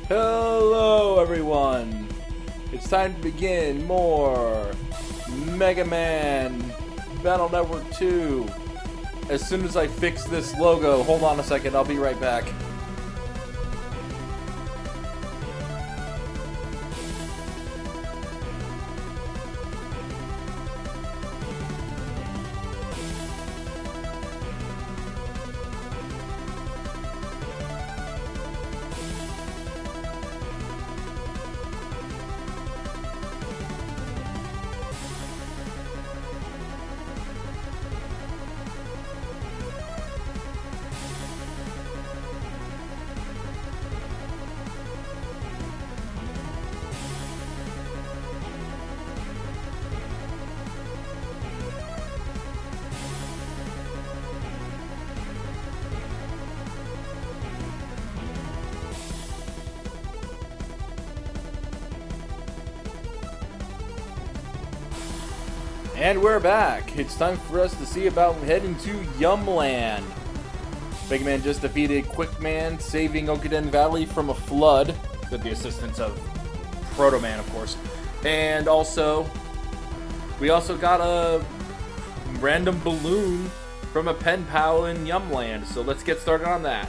Hello everyone! It's time to begin more Megaman Battle Network 2. As soon as I fix this logo, hold on a second, I'll be right back. And we're back. It's time for us to see about heading to Yumland. Megaman just defeated Quickman, saving Okaden Valley from a flood, with the assistance of Proto-Man, of course. And we also got a random balloon from a pen pal in Yumland. So let's get started on that.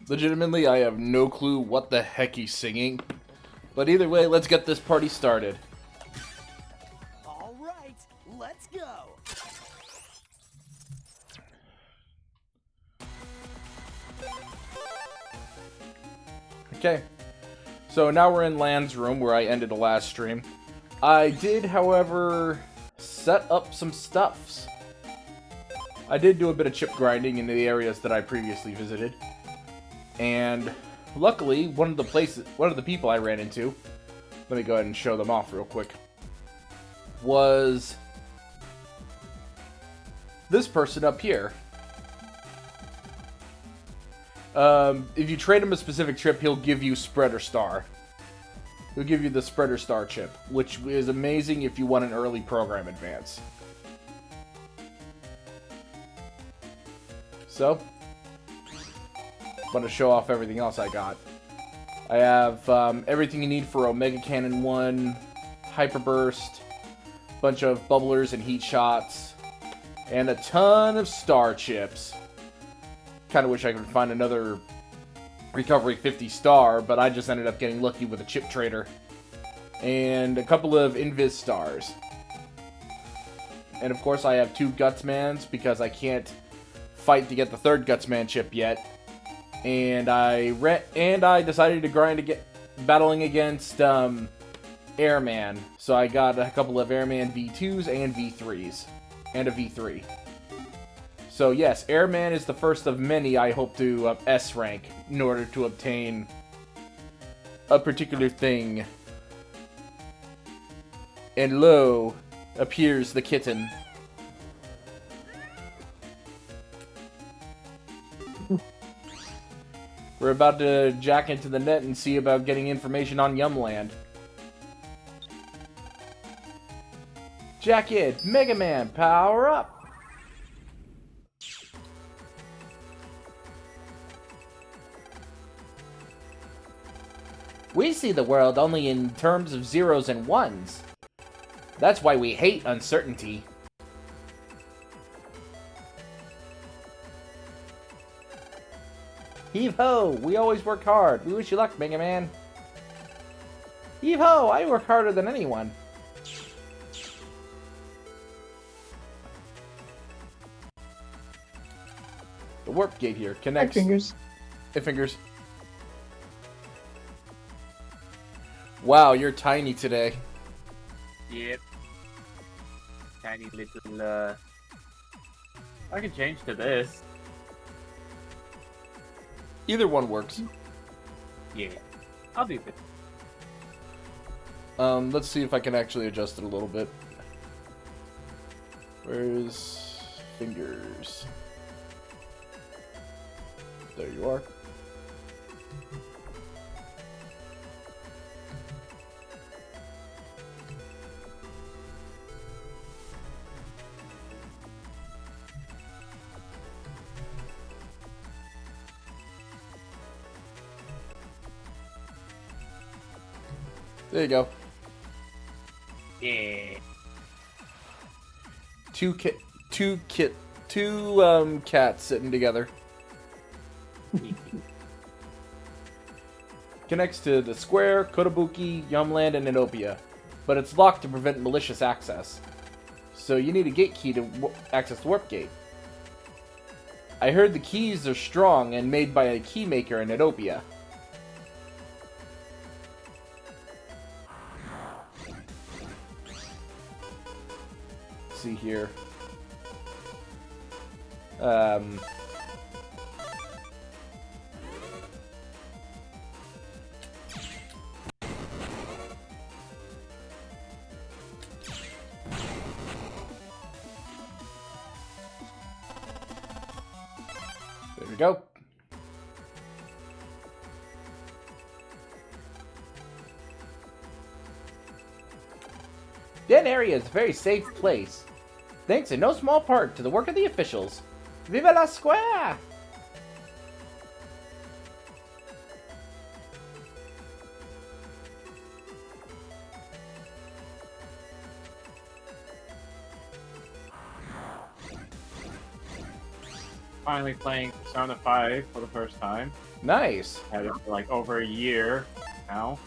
Legitimately, I have no clue what the heck he's singing. But either way, let's get this party started. All right, let's go. Okay. So now we're in Land's room where I ended the last stream. I did, however, set up some stuffs. I did do a bit of chip grinding in the areas that I previously visited. And luckily, one of the people I ran into, let me go ahead and show them off real quick, was this person up here. If you trade him a specific chip, he'll give you Spreader Star. He'll give you the Spreader Star chip, which is amazing if you want an early program advance. So, want to show off everything else I got. I have everything you need for Omega Cannon 1, Hyper Burst, bunch of bubblers and heat shots, and a ton of star chips. Kind of wish I could find another Recovery 50 star, but I just ended up getting lucky with a chip trader. And a couple of Invis stars. And of course I have two Gutsmans because I can't fight to get the third Gutsman chip yet. And I decided to grind battling against Airman. So I got a couple of Airman V2s and V3s. And a V3. So yes, Airman is the first of many I hope to S rank in order to obtain a particular thing. And lo, appears the kitten. We're about to jack into the net and see about getting information on Yumland. Jack in! Megaman, power up! We see the world only in terms of zeros and ones. That's why we hate uncertainty. Heave-ho! We always work hard. We wish you luck, Mega Man. Heave-ho! I work harder than anyone. The warp gate here connects... Hey, Fingers. Hey, Fingers. Wow, you're tiny today. Yep. Tiny little, I can change to this. Either one works. Yeah. I'll do this. Let's see if I can actually adjust it a little bit. Where's fingers? There you are. There you go. Yeah. Two cats sitting together. Connects to the square, Kotobuki, Yumland, and Inopia, but it's locked to prevent malicious access. So you need a gate key to access the warp gate. I heard the keys are strong and made by a key maker in Inopia. See here. There we go. Den area is a very safe place, thanks in no small part to the work of the officials. Viva la Square! Finally playing Persona 5 for the first time. Nice. Had it for like over a year now.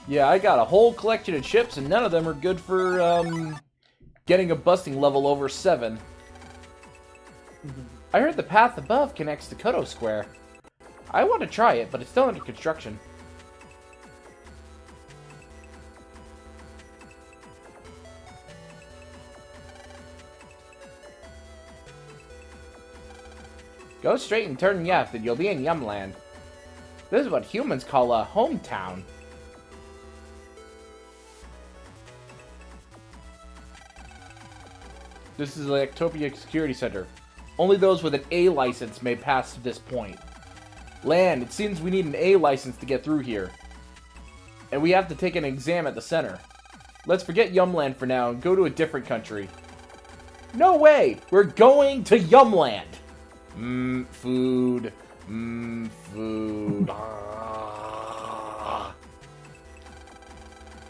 Yeah, I got a whole collection of chips, and none of them are good for, getting a busting level over 7. I heard the path above connects to Koto Square. I want to try it, but it's still under construction. Go straight and turn left, and you'll be in Yumland. This is what humans call a hometown. This is the Ectopia Security Center. Only those with an A license may pass to this point. Land, it seems we need an A license to get through here. And we have to take an exam at the center. Let's forget Yumland for now and go to a different country. No way! We're going to Yumland! Food. Food.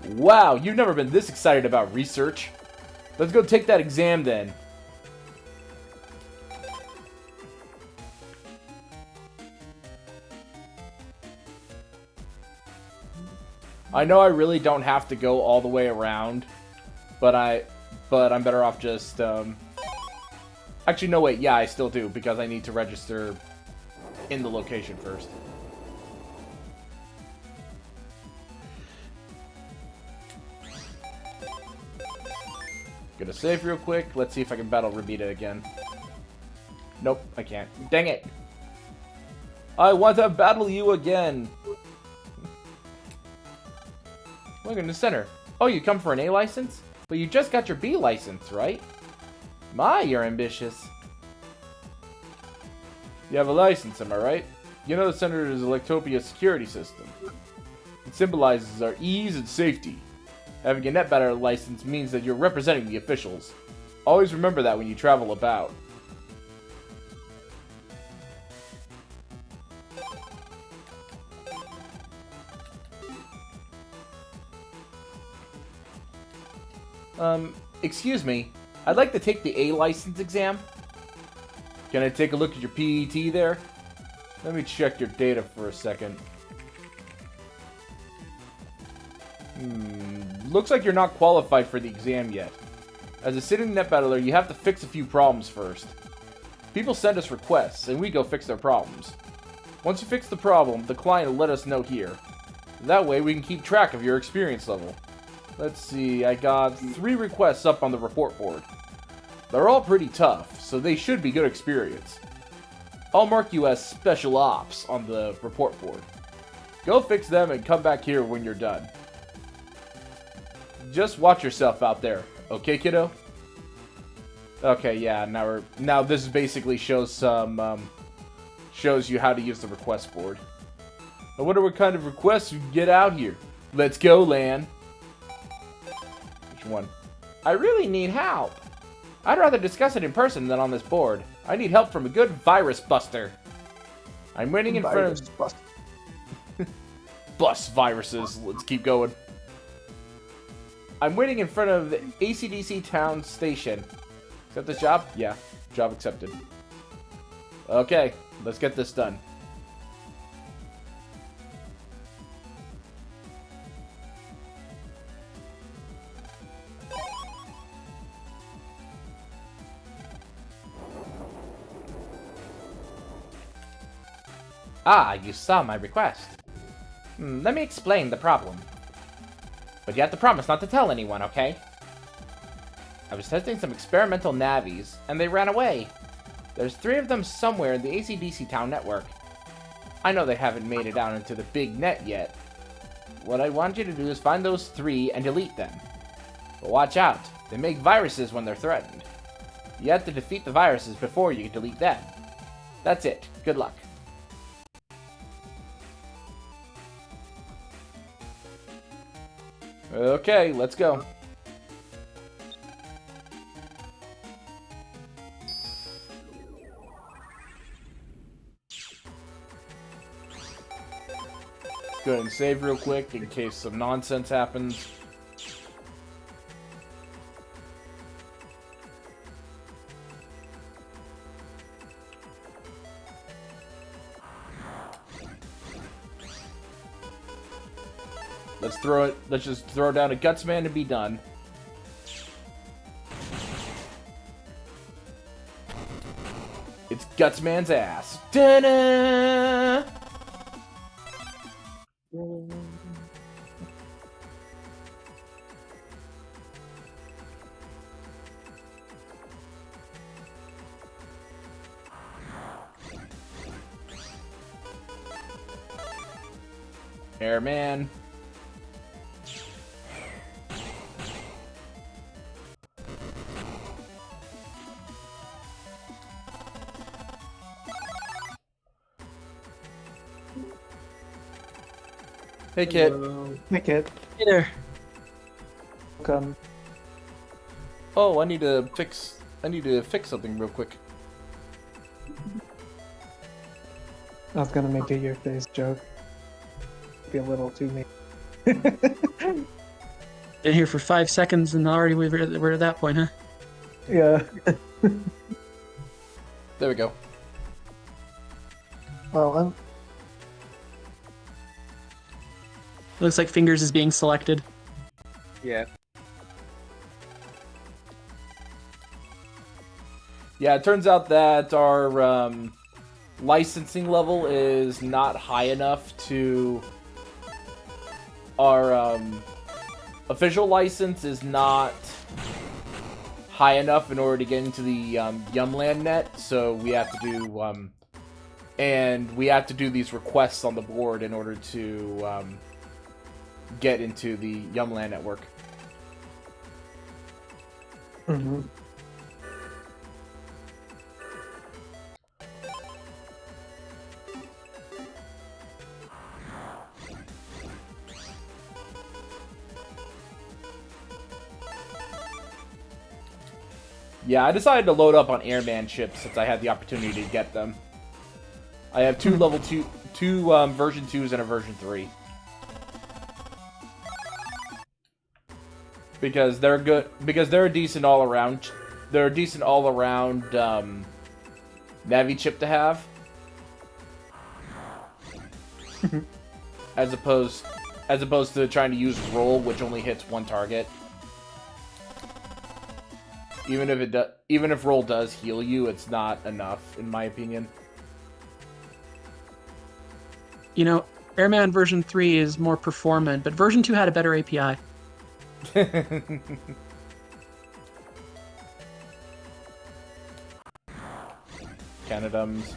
Wow, you've never been this excited about research. Let's go take that exam then. I know I really don't have to go all the way around, but I'm better off just actually no wait, yeah, I still do because I need to register in the location first. Gonna save real quick. Let's see if I can battle Rabita again. Nope, I can't. Dang it! I want to battle you again! Welcome to the center. Oh, you come for an A license? But you just got your B license, right? My, you're ambitious. You have a license, am I right? You know the center is Electopia security system. It symbolizes our ease and safety. Having a net battle license means that you're representing the officials. Always remember that when you travel about. Excuse me. I'd like to take the A license exam. Can I take a look at your PET there? Let me check your data for a second. Looks like you're not qualified for the exam yet. As a sitting net battler, you have to fix a few problems first. People send us requests, and we go fix their problems. Once you fix the problem, the client will let us know here. That way we can keep track of your experience level. Let's see, I got 3 requests up on the report board. They're all pretty tough, so they should be good experience. I'll mark you as special ops on the report board. Go fix them and come back here when you're done. Just watch yourself out there, okay, kiddo? Okay, yeah, now this basically shows some, shows you how to use the request board. I wonder what kind of requests you can get out here. Let's go, Lan. Which one? I really need help. I'd rather discuss it in person than on this board. I need help from a good virus buster. I'm waiting in front of... Bust viruses. Let's keep going. I'm waiting in front of the AC/DC town station. Accept this job? Yeah. Job accepted. Okay, let's get this done. Ah, you saw my request. Let me explain the problem. But you have to promise not to tell anyone, okay? I was testing some experimental navies, and they ran away. There's 3 of them somewhere in the AC/DC town network. I know they haven't made it out into the big net yet. What I want you to do is find those 3 and delete them. But watch out, they make viruses when they're threatened. You have to defeat the viruses before you can delete them. That's it. Good luck. Okay, let's go. Go ahead and save real quick in case some nonsense happens. Let's just throw down a Gutsman and be done. It's Gutsman's ass. Ta-da! Airman. Hey, kid. Hey, kid. Hey there. Welcome. Oh, I need to fix something real quick. I was gonna make a your face joke. Be a little too mean. Been here for 5 seconds and already we're at that point, huh? Yeah. There we go. Well, Looks like Fingers is being selected. Yeah. Yeah, it turns out that our licensing level is not high enough to... Our official license is not high enough in order to get into the Yumland net, so we have to do... and we have to do these requests on the board in order to get into the Yumland network. mm-hmm. Yeah, I decided to load up on airman ships since I had the opportunity to get them. I have two level 2, version 2s and a version 3. Because they're good, because they're a decent all-around, Navi chip to have. as opposed to trying to use roll, which only hits one target. Even if roll does heal you, it's not enough, in my opinion. You know, Airman version 3 is more performant, but version 2 had a better API. Canadums.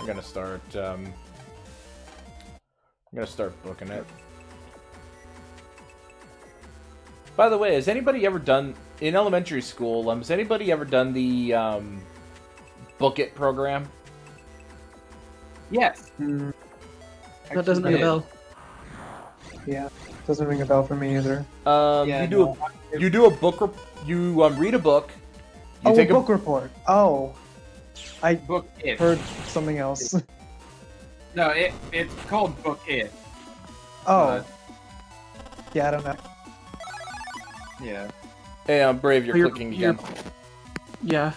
I'm gonna start. I'm gonna start booking it. By the way, has anybody ever done in elementary school? Has anybody ever done the book it program? Yes. That doesn't ring a bell. Yeah, doesn't ring a bell for me either. Yeah, you do a book. You read a book. You Oh, take a book report. Oh, I Book it. heard something else. No, it's called Book It. Oh, yeah, I don't know. Yeah. Hey, Brave, you're clicking again. Yeah.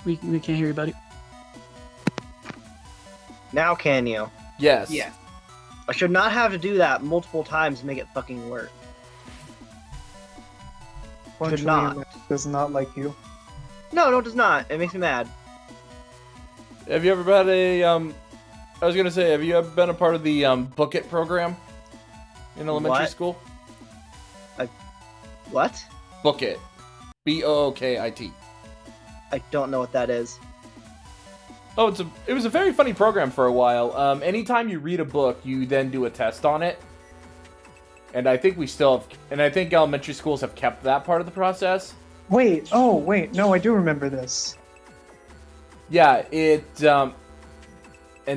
We can't hear you, buddy. Now can you? Yes. Yeah. I should not have to do that multiple times to make it fucking work. Should not. Does not like you. No, it does not. It makes me mad. Have you ever had a I was gonna say, have you ever been a part of the book it program in elementary What? school? What? Book it. BOOKIT. I don't know what that is. Oh, it was a very funny program for a while. Anytime you read a book, you then do a test on it. And I think we still have, and I think elementary schools have kept that part of the process. Wait, no, I do remember this. Yeah, and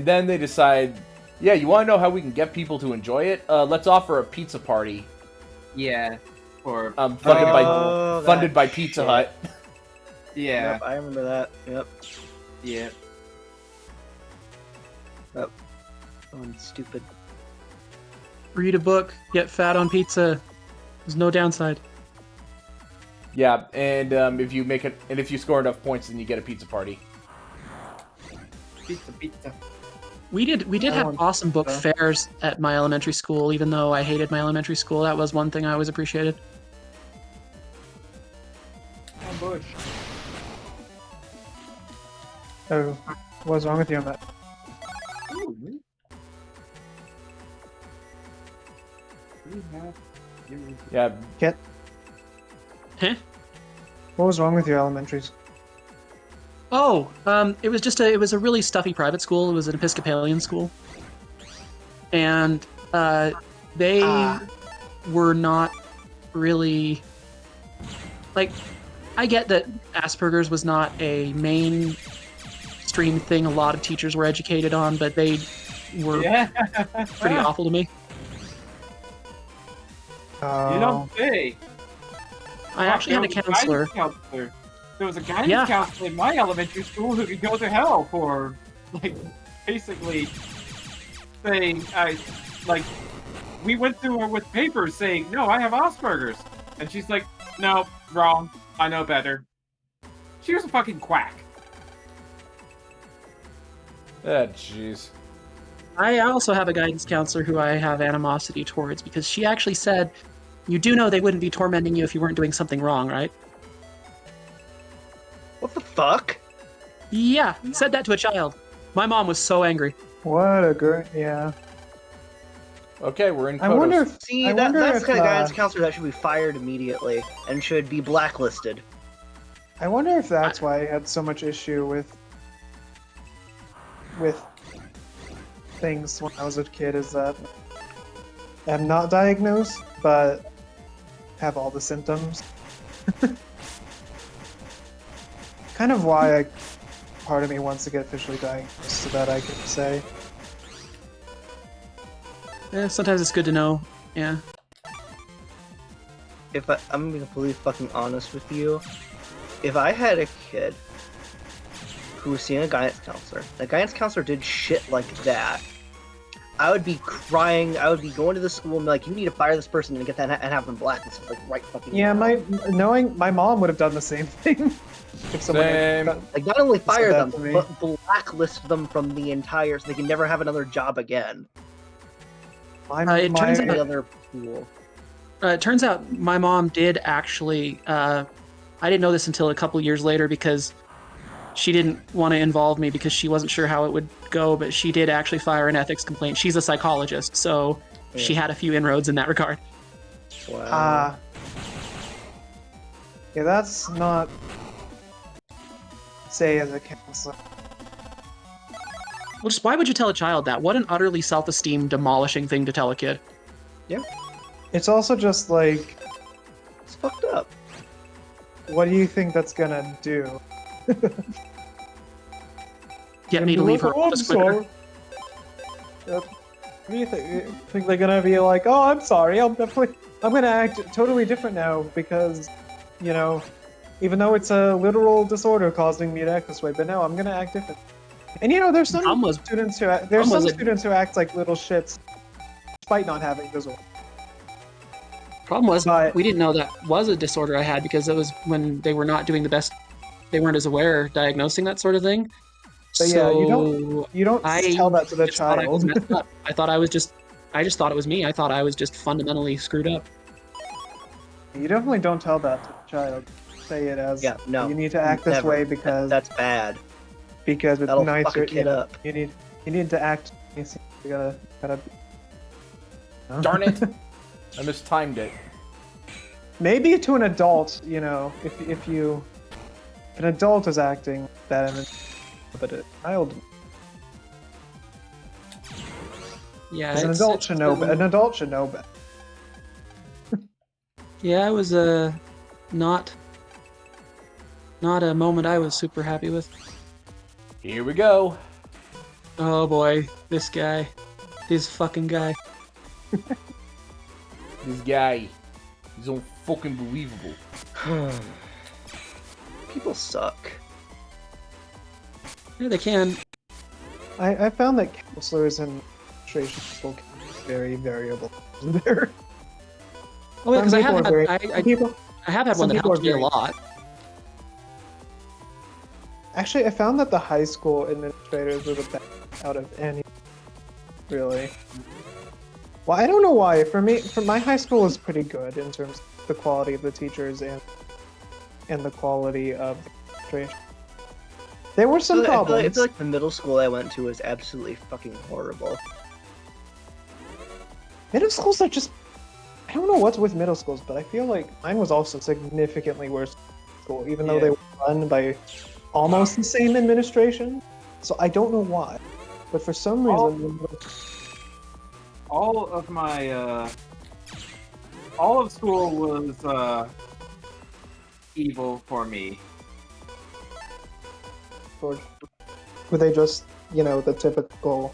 then they decide, yeah, you want to know how we can get people to enjoy it? Let's offer a pizza party. Yeah. Or Funded by that Pizza shit. Hut. yeah. Yep, I remember that. Yep. Yeah. Oh, stupid. Read a book, get fat on pizza. There's no downside. Yeah, and if you make it, and if you score enough points, then you get a pizza party. Pizza. We did have awesome book fairs at my elementary school, even though I hated my elementary school. That was one thing I always appreciated. Oh, Bush. Oh, what's wrong with you on that? Yeah, Huh? What was wrong with your elementary school? Oh, it was a really stuffy private school. It was an Episcopalian school, and they were not really like. I get that Asperger's was not a mainstream thing. A lot of teachers were educated on, but they were pretty awful to me. You don't say. I actually had a counselor. There was a guidance counselor in my elementary school who could go to hell for, like, basically saying, we went to her with papers saying, no, I have Asperger's. And she's like, no, wrong. I know better. She was a fucking quack. ah, jeez. I also have a guidance counselor who I have animosity towards because she actually said, you do know they wouldn't be tormenting you if you weren't doing something wrong, right? What the fuck? Yeah, said that to a child. My mom was so angry. What a great, yeah. Okay, we're in I Kodos. wonder if See, I that's wonder the if, kind of guidance counselor that should be fired immediately and should be blacklisted. I wonder if that's why I had so much issue with things when I was a kid. Is that I'm not diagnosed, but have all the symptoms. Kind of why part of me wants to get officially diagnosed so that I can say. Sometimes it's good to know. Yeah. I'm gonna be completely fucking honest with you. If I had a kid who was seeing a guidance counselor, the guidance counselor did shit like that, I would be crying. I would be going to the school and be like, "You need to fire this person and get that and have them blacklisted." Like right fucking. Yeah, now. knowing my mom would have done the same thing. If someone Same. Like not only fire that them, to me. but blacklist them from the entire, so they can never have another job again. It turns The out- other pool. It turns out my mom did actually I didn't know this until a couple years later because she didn't want to involve me because she wasn't sure how it would go, but she did actually file an ethics complaint. She's a psychologist, so she had a few inroads in that regard. Wow. Yeah, that's not say as a counselor. Well, just why would you tell a child that? What an utterly self-esteem demolishing thing to tell a kid. It's also just like, It's fucked up. what do you think that's gonna do? Get me to leave her Oh, I'm office quicker. sorry. Yep. What do you think? Think they're gonna be like, oh, I'm sorry, I'm gonna act totally different now because, you know, even though it's a literal disorder causing me to act this way, but no, I'm gonna act different. And you know, there's some Problem was- students who act like little shits despite not having disorder. Problem was, But- we didn't know that was a disorder I had because it was when they were not doing the best. They weren't as aware diagnosing that sort of thing. But yeah, you don't I tell that to the just thought I was child. messed up. I just thought it was me. I thought I was just fundamentally screwed up. You definitely don't tell that to the child. Say it as, Yeah, no. you need to act this Never. way because That's bad. it's That'll nicer. fuck a kid up. You need to act. You gotta. Darn it! I mistimed it. Maybe to an adult, you know, if an adult is acting that, but a child, Yeah, an adult should know. An adult should know better. Yeah, it was not a moment I was super happy with. Here we go. Oh boy, this fucking guy. This guy, he's unfucking believable. People suck. Yeah, they can. I found that counselors and administration people can be very variable. There. Oh yeah, because I Some have people are had, very- I people. have had some one that people helped are me a very- lot. Actually, I found that the high school administrators were the best out of any. Really. Well, I don't know why. For my high school was pretty good in terms of the quality of the teachers and the quality of the administration. There were some I feel problems. like the middle school I went to was absolutely fucking horrible. Middle schools are just. I don't know what's with middle schools, but I feel like mine was also significantly worse than school, even though they were run by almost the same administration. So I don't know why, but for some reason, All of my all of school was evil for me. were they just, you know, the typical?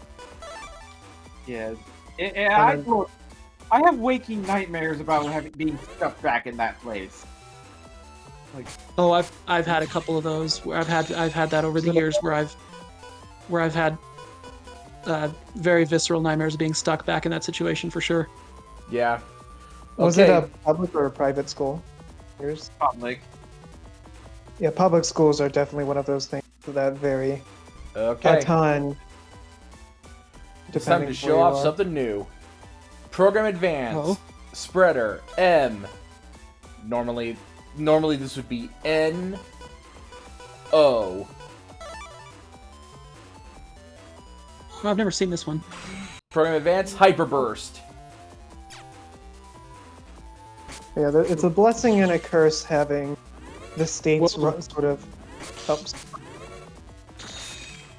Yeah, I have waking nightmares about being stuck back in that place. Oh, I've had a couple of those where I've had that over the years where I've had very visceral nightmares of being stuck back in that situation for sure. Yeah. Was Okay. it a public or a private school? Yours? Public. Yeah, public schools are definitely one of those things that vary Okay. a ton. It's time depending to where show you off are. something new. Program Advance. Oh. Spreader. M. Normally this would be N. O. Oh, I've never seen this one. Program Advance. Hyperburst. Yeah, it's a blessing and a curse having the states Whoa. sort of helps.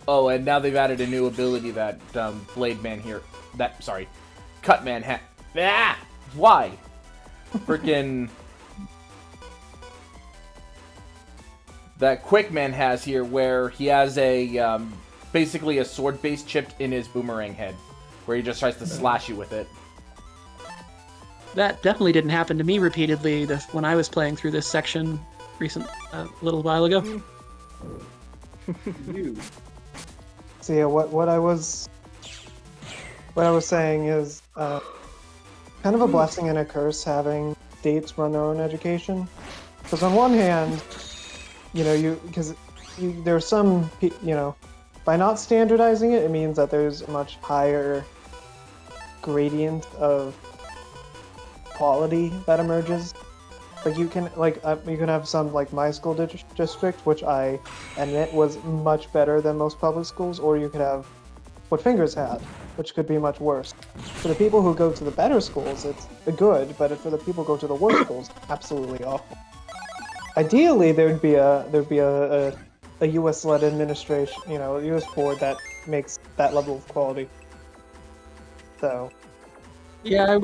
Oh, and now they've added a new ability that Blade Man here. Cut Man had. Ah! Why? Freaking. That Quick Man has here, where he has a basically a sword base chipped in his boomerang head, where he just tries to slash you with it. That definitely didn't happen to me repeatedly when I was playing through this section a little while ago. You. So yeah, what I was saying is kind of a blessing and a curse having states run their own education. Because on one hand, you know, there's some, you know, by not standardizing it, it means that there's a much higher gradient of quality that emerges. Like you can have some like my school district, which I admit was much better than most public schools, or you could have what Fingers had, which could be much worse. For the people who go to the better schools, it's good, but for the people who go to the worst schools, absolutely awful. Ideally, there'd be a U.S.-led administration, a U.S. board that makes that level of quality. So. Yeah,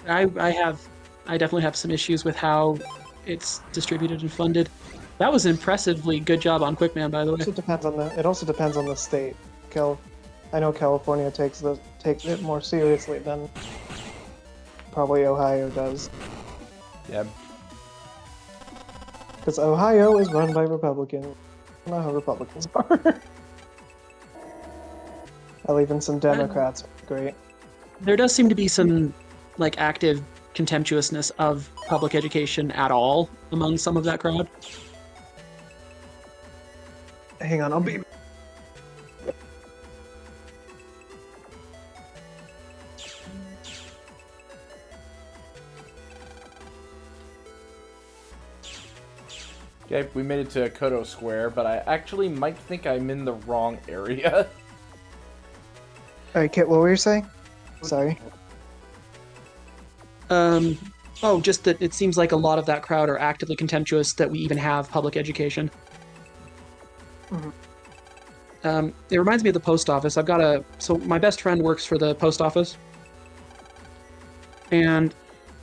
I definitely have some issues with how it's distributed and funded. That was an impressively good job on Quickman, by the way. It also depends on the state. I know California takes it more seriously than probably Ohio does. Yeah. Because Ohio is run by Republicans. I don't know how Republicans are. Hell, even some Democrats are great. There does seem to be some like active contemptuousness of public education at all among some of that crowd. Hang on, I'll be. Okay, we made it to Koto Square, but I actually might think I'm in the wrong area. Alright, Kit, what were you saying? Sorry. Oh, just that it seems like a lot of that crowd are actively contemptuous that we even have public education. Mm-hmm. It reminds me of the post office. So my best friend works for the post office, and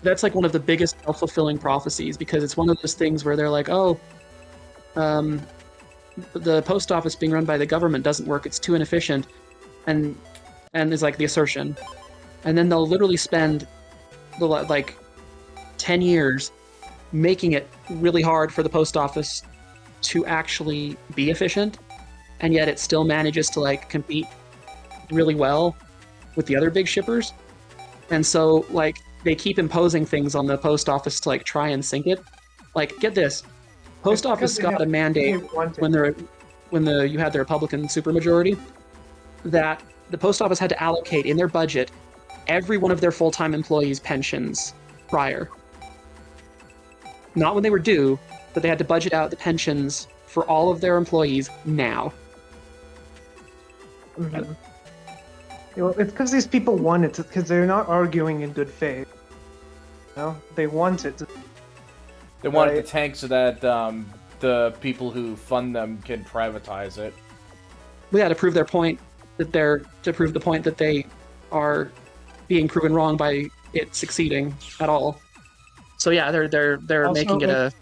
that's like one of the biggest self-fulfilling prophecies, because it's one of those things where they're like, oh, the post office being run by the government doesn't work, it's too inefficient, and is like the assertion. And then they'll literally spend like 10 years making it really hard for the post office to actually be efficient, and yet it still manages to like compete really well with the other big shippers. And so like they keep imposing things on the post office to like try and sink it. Like, get this, post office got a mandate when you had the Republican supermajority that the post office had to allocate in their budget every one of their full-time employees' pensions prior. Not when they were due, but they had to budget out the pensions for all of their employees now. Mm-hmm. Well, it's because these people want it, because they're not arguing in good faith. They want it. They want it to tank so that the people who fund them can privatize it. Well, yeah, to prove their point that they are being proven wrong by it succeeding at all. So yeah, they're also making it a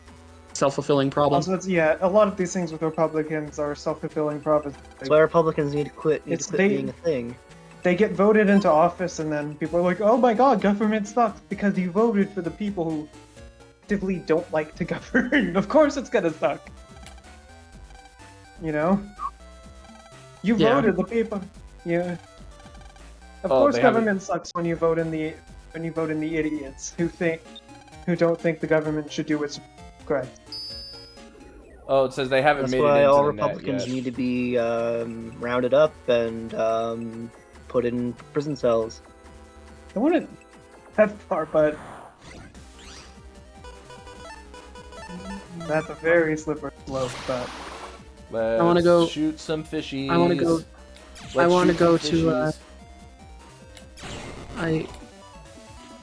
self-fulfilling problem. Also, a lot of these things with Republicans are self-fulfilling prophecies. That's why Republicans need to quit being a thing. They get voted into office, and then people are like, oh my god, government sucks, because you voted for the people who actively don't like to govern. Of course it's gonna suck. You voted the people. Yeah. Of course government sucks when you vote in the idiots who don't think the government should do what's correct. Oh, it says they haven't That's made it why into all the net Republicans yet. need to be rounded up and put in prison cells. I wouldn't that far, but that's a very slippery slope. But Let's want to go shoot some fishies. I want to go. I want to go to.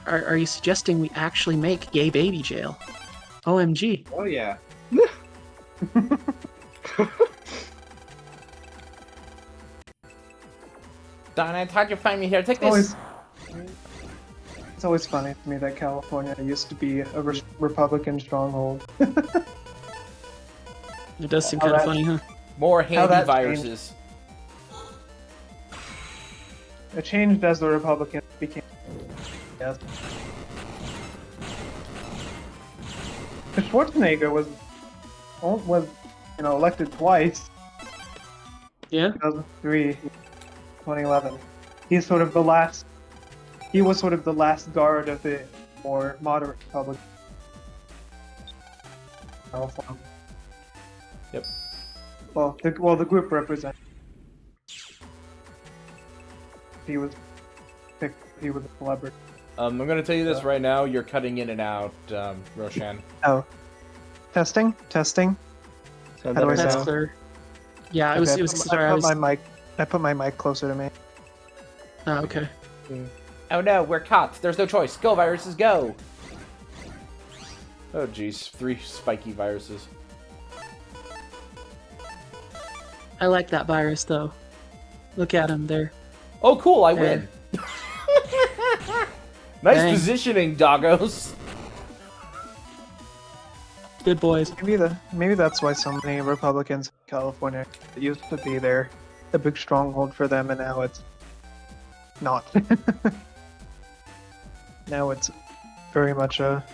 Are you suggesting we actually make gay baby jail? OMG. Oh yeah. Darn it, how'd you find me here? Take this! It's always funny to me that California used to be a Republican stronghold. It does seem kind of funny, huh? More handy that viruses. It changed as the Republicans became. Yes. Schwarzenegger was elected twice. Yeah. 2003, 2011. He was sort of the last guard of the more moderate Republican. Yep. Well, the group represents. He was picked. He was a celebrity. I'm gonna tell you this right now. You're cutting in and out, Roshan. Oh. Testing? Testing? So How do I That's sound? clear. Yeah, it was. It was. Sorry, I was. I put my mic closer to me. Oh, okay. Oh no, we're caught. There's no choice. Go, viruses, go! Oh jeez, 3 spiky viruses. I like that virus though. Look at him there. Oh cool, I win. Nice Dang. positioning, doggos. Good boys. Maybe that's why so many Republicans in California, it used to be there, a big stronghold for them, and now it's not. Now it's very much a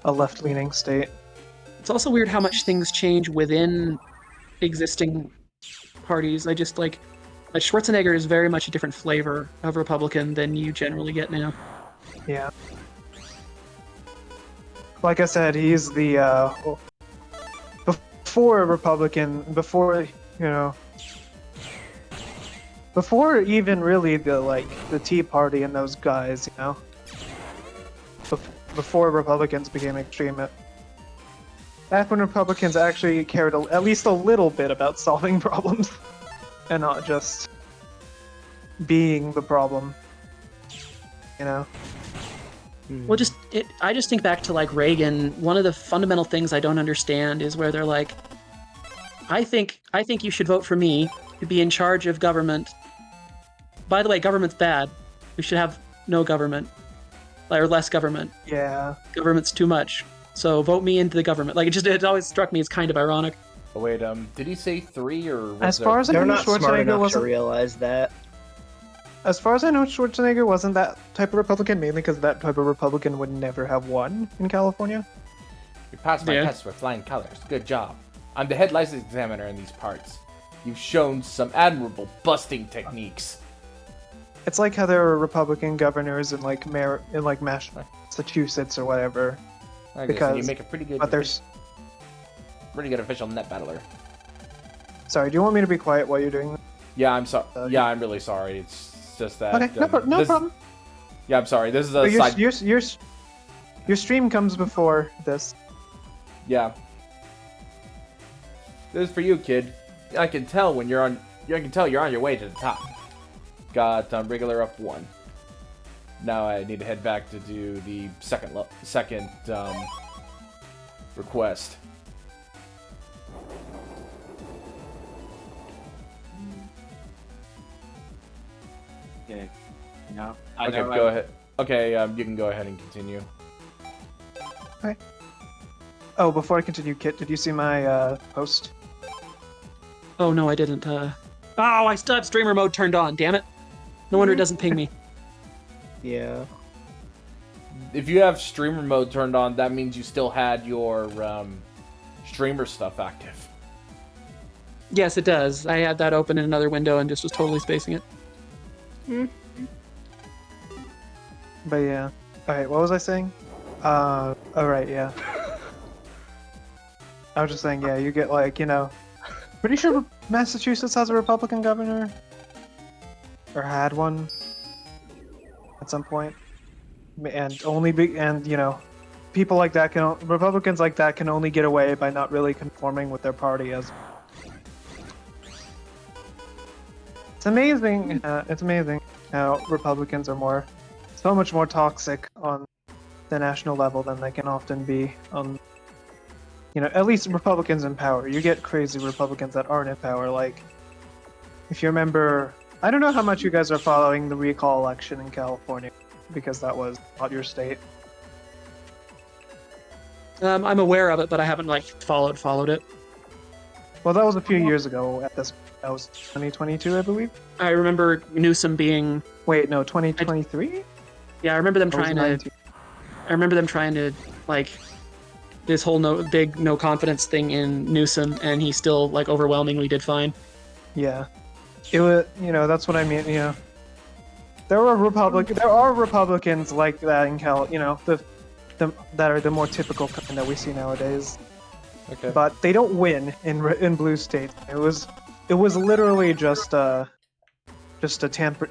left-leaning state. It's also weird how much things change within existing parties. I just like Schwarzenegger is very much a different flavor of Republican than you generally get now. Yeah. Like I said, he's the before Republican, before before even really the Tea Party and those guys, before Republicans became extreme. Back when Republicans actually cared at least a little bit about solving problems and not just being the problem, Well, I just think back to like Reagan. One of the fundamental things I don't understand is where they're like, I think you should vote for me to be in charge of government. By the way, government's bad. We should have no government, or less government. Yeah. Government's too much. So vote me into the government. Like it always struck me as kind of ironic. Oh wait, did he say 3 or was As far as I They're know, not smart Schwarzenegger enough to wasn't. realize that. As far as I know, Schwarzenegger wasn't that type of Republican, mainly because that type of Republican would never have won in California. You passed my Yeah. test with flying colors. Good job. I'm the head license examiner in these parts. You've shown some admirable busting techniques. It's like how there were Republican governors in Massachusetts or whatever, I guess Because- you make a pretty good, but there's. pretty good official net battler. Sorry, do you want me to be quiet while you're doing this? Yeah, I'm sorry. Yeah, I'm really sorry. It's just that. Okay, no this- problem. Yeah, I'm sorry. This is a But side. your stream comes before this. Yeah. This is for you, kid. I can tell when you're on. I can tell you're on your way to the top. Got regular up 1. Now I need to head back to do the second request. Okay. No. I Okay, know go ahead. Okay, you can go ahead and continue. Oh, before I continue, Kit, did you see my post? Oh no, I didn't. Oh, I still have streamer mode turned on. Damn it! No wonder it doesn't ping me. Yeah. If you have streamer mode turned on, that means you still had your streamer stuff active. Yes, it does. I had that open in another window and just was totally spacing it. But yeah. Alright, what was I saying? Alright, yeah. I was just saying, yeah, you get pretty sure Massachusetts has a Republican governor? Or had one at some point. And people like that Republicans like that can only get away by not really conforming with their party as. It's amazing how Republicans are so much more toxic on the national level than they can often be on, at least Republicans in power. You get crazy Republicans that aren't in power. Like, if you remember, I don't know how much you guys are following the recall election in California, because that was not your state. I'm aware of it, but I haven't followed it. Well, that was a few years ago. That was 2022, I believe. I remember Newsom being. Wait, no, 2023. Yeah, I remember them That was trying to. 19. I remember them trying to this whole no confidence thing in Newsom, and he still overwhelmingly did fine. Yeah, it was. That's what I mean. There are Republicans like that in Cal. That are the more typical kind that we see nowadays. Okay. But they don't win in blue states. It was literally just a temper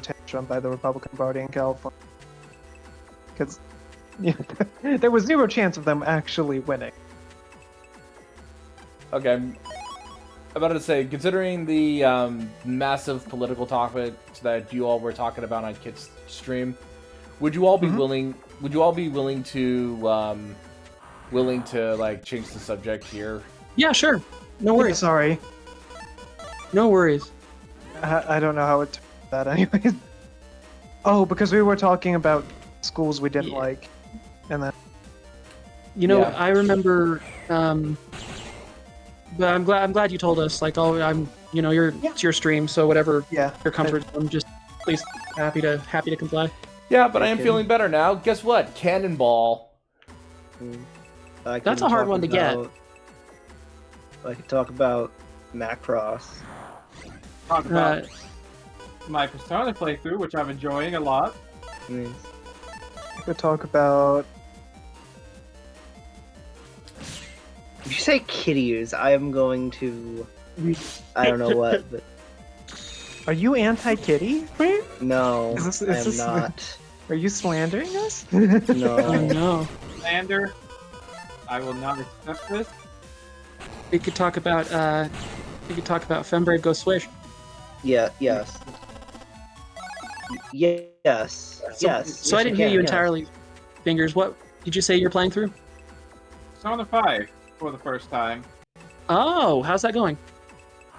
tantrum by the Republican Party in California. because there was zero chance of them actually winning. Okay, I'm about to say, considering the massive political topics that you all were talking about on Kit's stream, would you all be willing? Would you all be willing to like change the subject here? Yeah, sure. No worries. Sorry, No worries. I don't know how it turned that anyways. Oh, because we were talking about schools we didn't Yeah. like, and then You know, Yeah. I remember. But I'm glad you told us. Like, oh, it's your stream, so whatever yeah, your comfort zone, just please happy to comply. Yeah, but I am Okay. feeling better now. Guess what? Cannonball. I That's can a hard talk one to get. I could talk about Macross. Talk about my Persona playthrough, which I'm enjoying a lot. I mean, I could talk about. if you say kitties, I am going to. I don't know what, but Are you anti-kitty? no, Is I am this- not. Are you slandering us? Oh No. no. Lander, I will not accept this. We could talk about Fembrave Go Swish. Yeah. Yes. Yes. Yes. So I didn't hear you entirely. Fingers, what did you say you're playing through? Persona 5 for the first time. Oh, how's that going?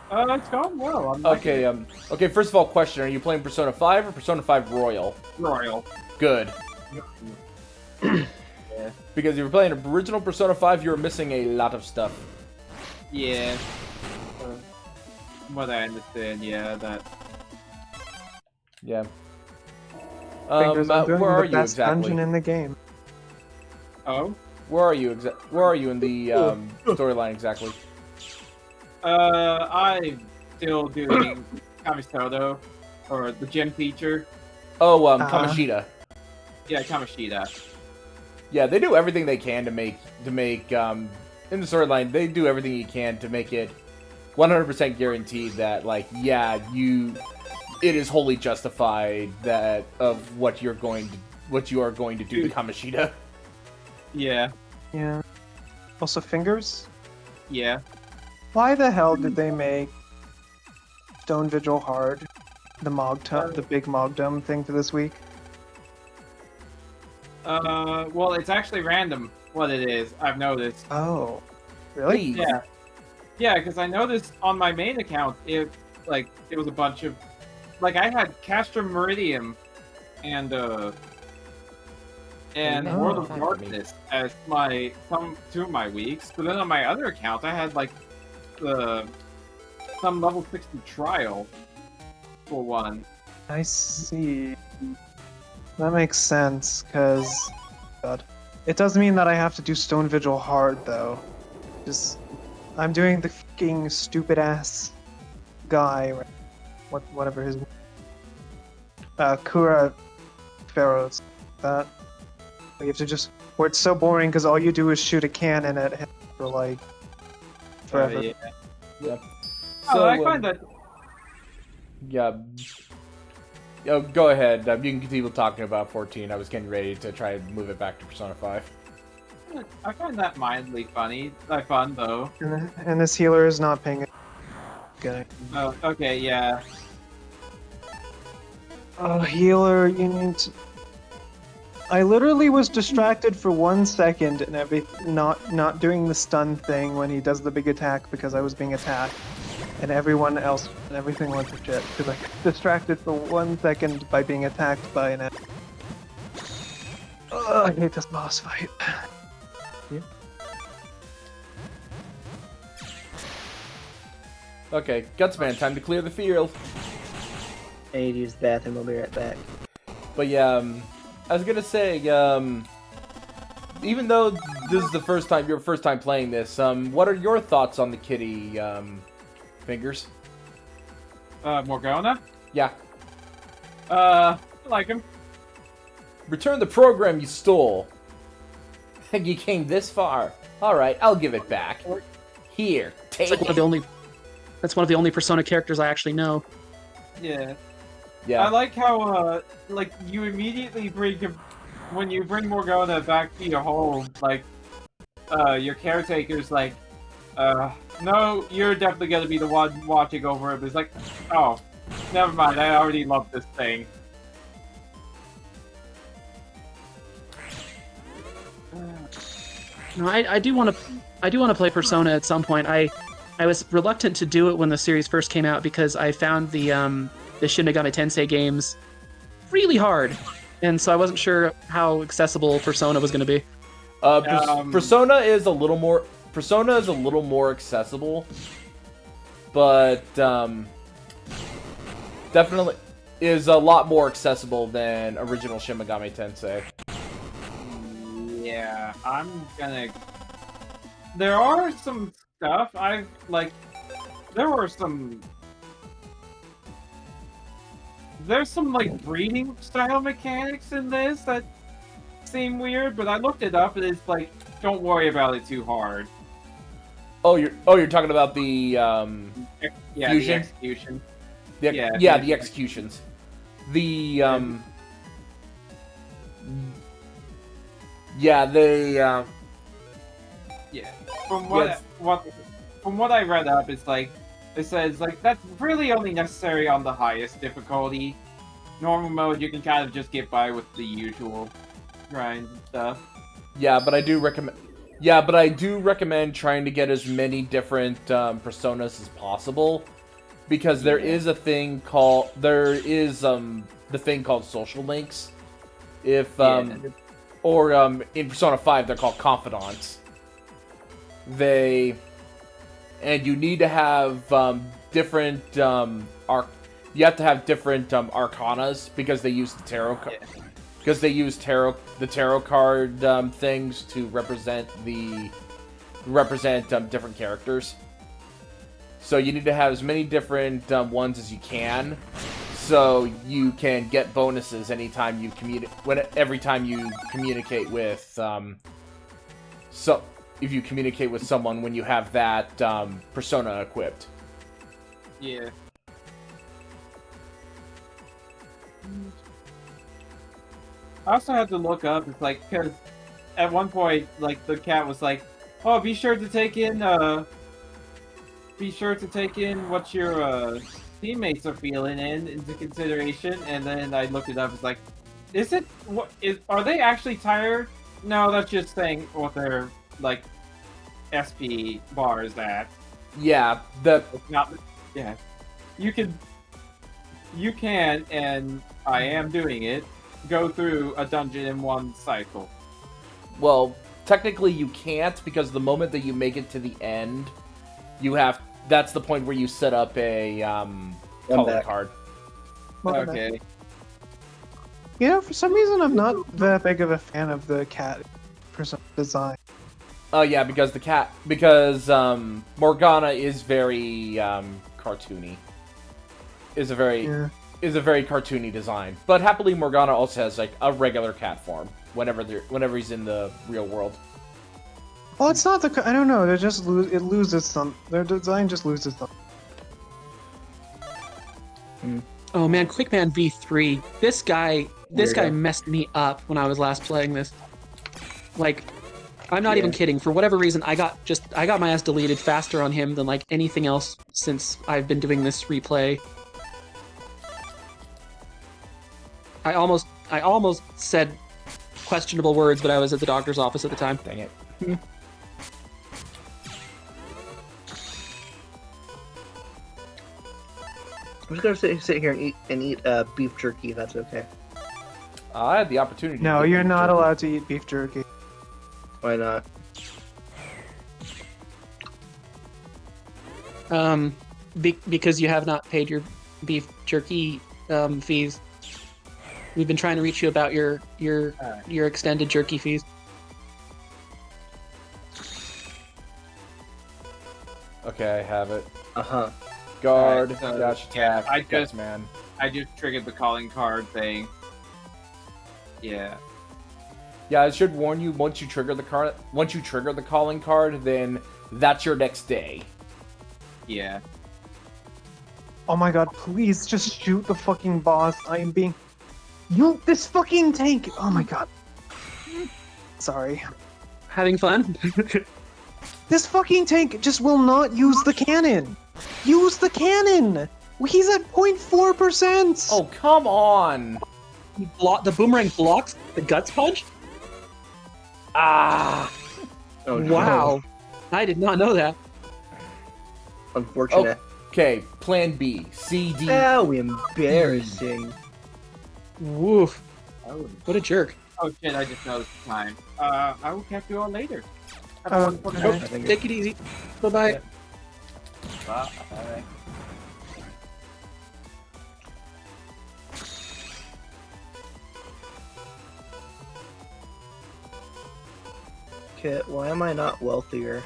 It's going well. I'm liking Okay, okay. First of all, question: are you playing Persona 5 or Persona 5 Royal? it. Royal. Good. Because if you're playing original Persona 5, you're missing a lot of stuff. Yeah. From what I understand, yeah, that. Yeah. Fingers, I'm doing where are the you best exactly? dungeon in the game. Oh. Where are you Where are you in the storyline exactly? I'm still doing Kamisoto, or the gym teacher. Oh, Uh-huh. Kamoshida. Yeah, Kamishita. Yeah, they do everything they can to make in the storyline. They do everything you can to make it 100% guaranteed that, like, yeah, it is wholly justified that of what you are going to do to Kamoshida. Yeah, Yeah. Also, Fingers. yeah. Why the hell did they make Stone Vigil hard? The big Mogdom thing for this week? Well, it's actually random what it is, I've noticed. Oh. Really? Please. Yeah. Yeah, because I noticed on my main account, it was a bunch of, like, I had Castrum Meridium and World of Oh. Darkness as two of my weeks, but then on my other account, I had, like, some level 60 trial for one. I see. That makes sense, because... God. It does mean that I have to do Stone Vigil hard, though. I'm doing the fucking stupid-ass guy, whatever his... Kura Pharaohs. That. You have to just... Where it's so boring, because all you do is shoot a cannon at him for, like... forever. Yeah. Yeah. Oh, I find that. Yeah. Oh, go ahead. You can continue talking about 14. I was getting ready to try and move it back to Persona 5. I find that mildly fun though. And this healer is not paying attention. Okay. Oh, okay, yeah. Oh, healer, you need to... I literally was distracted for 1 second and not doing the stun thing when he does the big attack because I was being attacked. And everyone else and everything went to shit because I got distracted for 1 second by being attacked by an enemy. Oh, I hate this boss fight. Yeah. Okay, Gutsman, time to clear the field. I need to use the bathroom. I'll be right back. But yeah, I was gonna say, even though this is your first time playing this, what are your thoughts on the kitty, Fingers? Morgana? Yeah. I like him. Return the program you stole. You came this far. Alright, I'll give it back. Here, take It's like it. That's one of the only Persona characters I actually know. Yeah. Yeah. I like how, you immediately bring him when you bring Morgana back to your home, like, your caretaker's like, no, you're definitely gonna be the one watching over him. It's like, oh, never mind, I already love this thing. No, I do want to play Persona at some point. I was reluctant to do it when the series first came out because I found the Shin Megami Tensei games really hard, and so I wasn't sure how accessible Persona was going to be. Persona is a little more accessible, but definitely is a lot more accessible than original Shin Megami Tensei. Yeah, I'm gonna... There are some stuff There's some, like, breeding style mechanics in this that seem weird, but I looked it up and it's like, don't worry about it too hard. Oh, you're talking about the Yeah, fusion? the execution. The executions. From what I read up, it's like, it says, like, that's really only necessary on the highest difficulty. Normal mode, you can kind of just get by with the usual grind stuff. Yeah, but I do recommend trying to get as many different personas as possible, because there is the thing called social links. In Persona 5 they're called confidants. And you need to have different you have to have different arcanas because they use the tarot because they use the tarot card things to represent different characters. So you need to have as many different ones as you can, so you can get bonuses anytime you every time you communicate with if you communicate with someone when you have that persona equipped. Yeah. I also had to look up, it's like, because at one point, like, the cat was like, oh, be sure to take in what your teammates are feeling into consideration, and then I looked it up, it's like, are they actually tired? No, that's just saying what their, like, SP bar is at. Yeah, yeah. You can, and I am doing it, go through a dungeon in one cycle. Well, technically you can't, because the moment that you make it to the end, that's the point where you set up a calling card. Okay. You know, for some reason I'm not that big of a fan of the cat person design. Oh yeah, because Morgana is very cartoony. Is a very cartoony design. But happily, Morgana also has like a regular cat form whenever he's in the real world. Well, it's not I don't know. It loses some. Their design just loses some. Oh man, Quickman V3. This guy messed me up when I was last playing this. Like, I'm not even kidding. For whatever reason, I got my ass deleted faster on him than like anything else since I've been doing this replay. I almost said questionable words, but I was at the doctor's office at the time. Dang it. I'm just gonna sit here and eat beef jerky. If that's okay. I had the opportunity. No, you're not allowed to eat beef jerky. Why not? Because you have not paid your beef jerky fees. We've been trying to reach you about your extended jerky fees. Okay, I have it. Uh-huh. Guard, Alright, so, dash yeah, attack, man. I just triggered the calling card thing. Yeah. Yeah, I should warn you, once you trigger the calling card, then that's your next day. Yeah. Oh my god, please just shoot the fucking boss. I am being... this fucking tank! Oh my god. Sorry. Having fun? This fucking tank just will not use the cannon. Use the cannon. He's at 0.4%. Oh, come on! The boomerang blocks the guts punch? Ah! Oh, no. Wow. I did not know that. Unfortunate. Okay, plan B. C, D. How embarrassing. Woof. Oh, What a jerk. oh shit, I just noticed the time. I will catch you all later. Have a wonderful okay. night. I think Take it easy. Bye-bye. Bye. Kit, why am I not wealthier?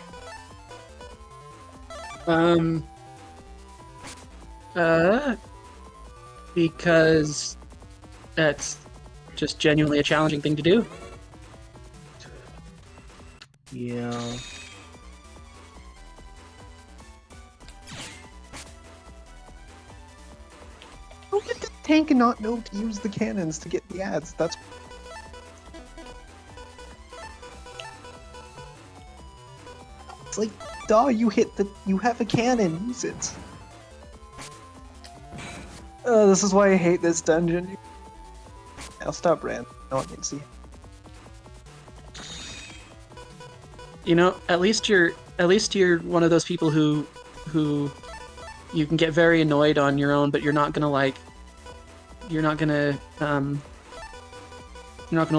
Because that's just genuinely a challenging thing to do. Yeah. How did the tank not know to use the cannons to get the ads? That's... It's like, duh, you have a cannon, use it. This is why I hate this dungeon. I'll stop ranting. No one can see. You know, at least you're one of those people who you can get very annoyed on your own, but you're not gonna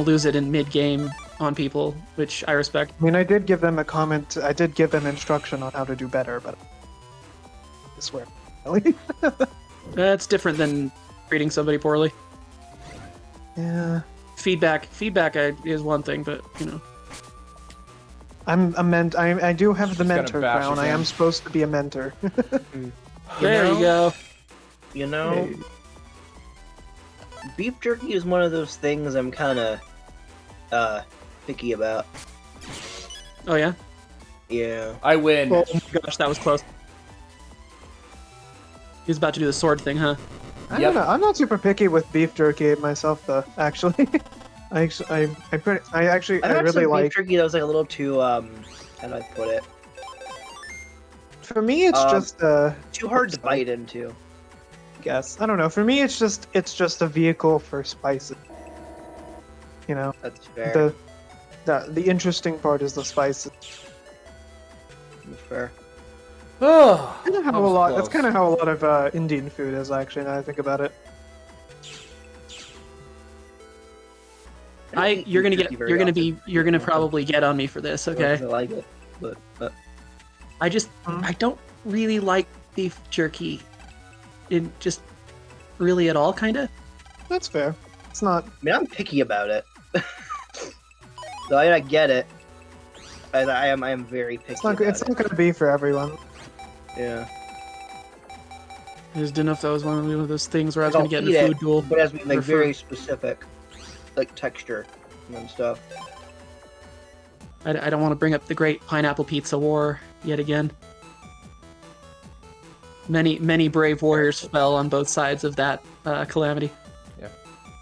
lose it in mid game on people, which I respect. I mean, I did give them a comment. I did give them instruction on how to do better, but I swear, really. That's different than treating somebody poorly. Yeah, Feedback is one thing, but you know. I do have the Just gonna mentor bash crown. I again. am supposed to be a mentor. There you go. You know, beef jerky is one of those things I'm kind of picky about. Oh yeah. Yeah. I win. Oh my gosh, that was close. He's about to do the sword thing, huh? I Yep. don't know. I'm not super picky with beef jerky myself, though. Actually, I I've really beef like. jerky that was like a little too how do I put it? For me, it's just Too hard to bite into. guess I don't know. For me, it's just a vehicle for spices. You know, That's fair. the interesting part is the spices. That's fair. Oh, Kind of how that a was lot. close. That's kind of how a lot of Indian food is actually. Now I think about it. I don't eat You're beef jerky very often. you're gonna probably get on me for this, okay? I like it, but I don't really like beef jerky. It just really at all, kinda. That's fair. It's not. I mean, I'm picky about it. So I get it. I am very picky. It's not. about It's it. not going to be for everyone. Yeah. I just didn't know if that was one of those things where I was I'll gonna get in eat a it, food duel. But it has to be like for- very specific, like texture and stuff. I don't want to bring up the great pineapple pizza war yet again. Many brave warriors fell on both sides of that calamity.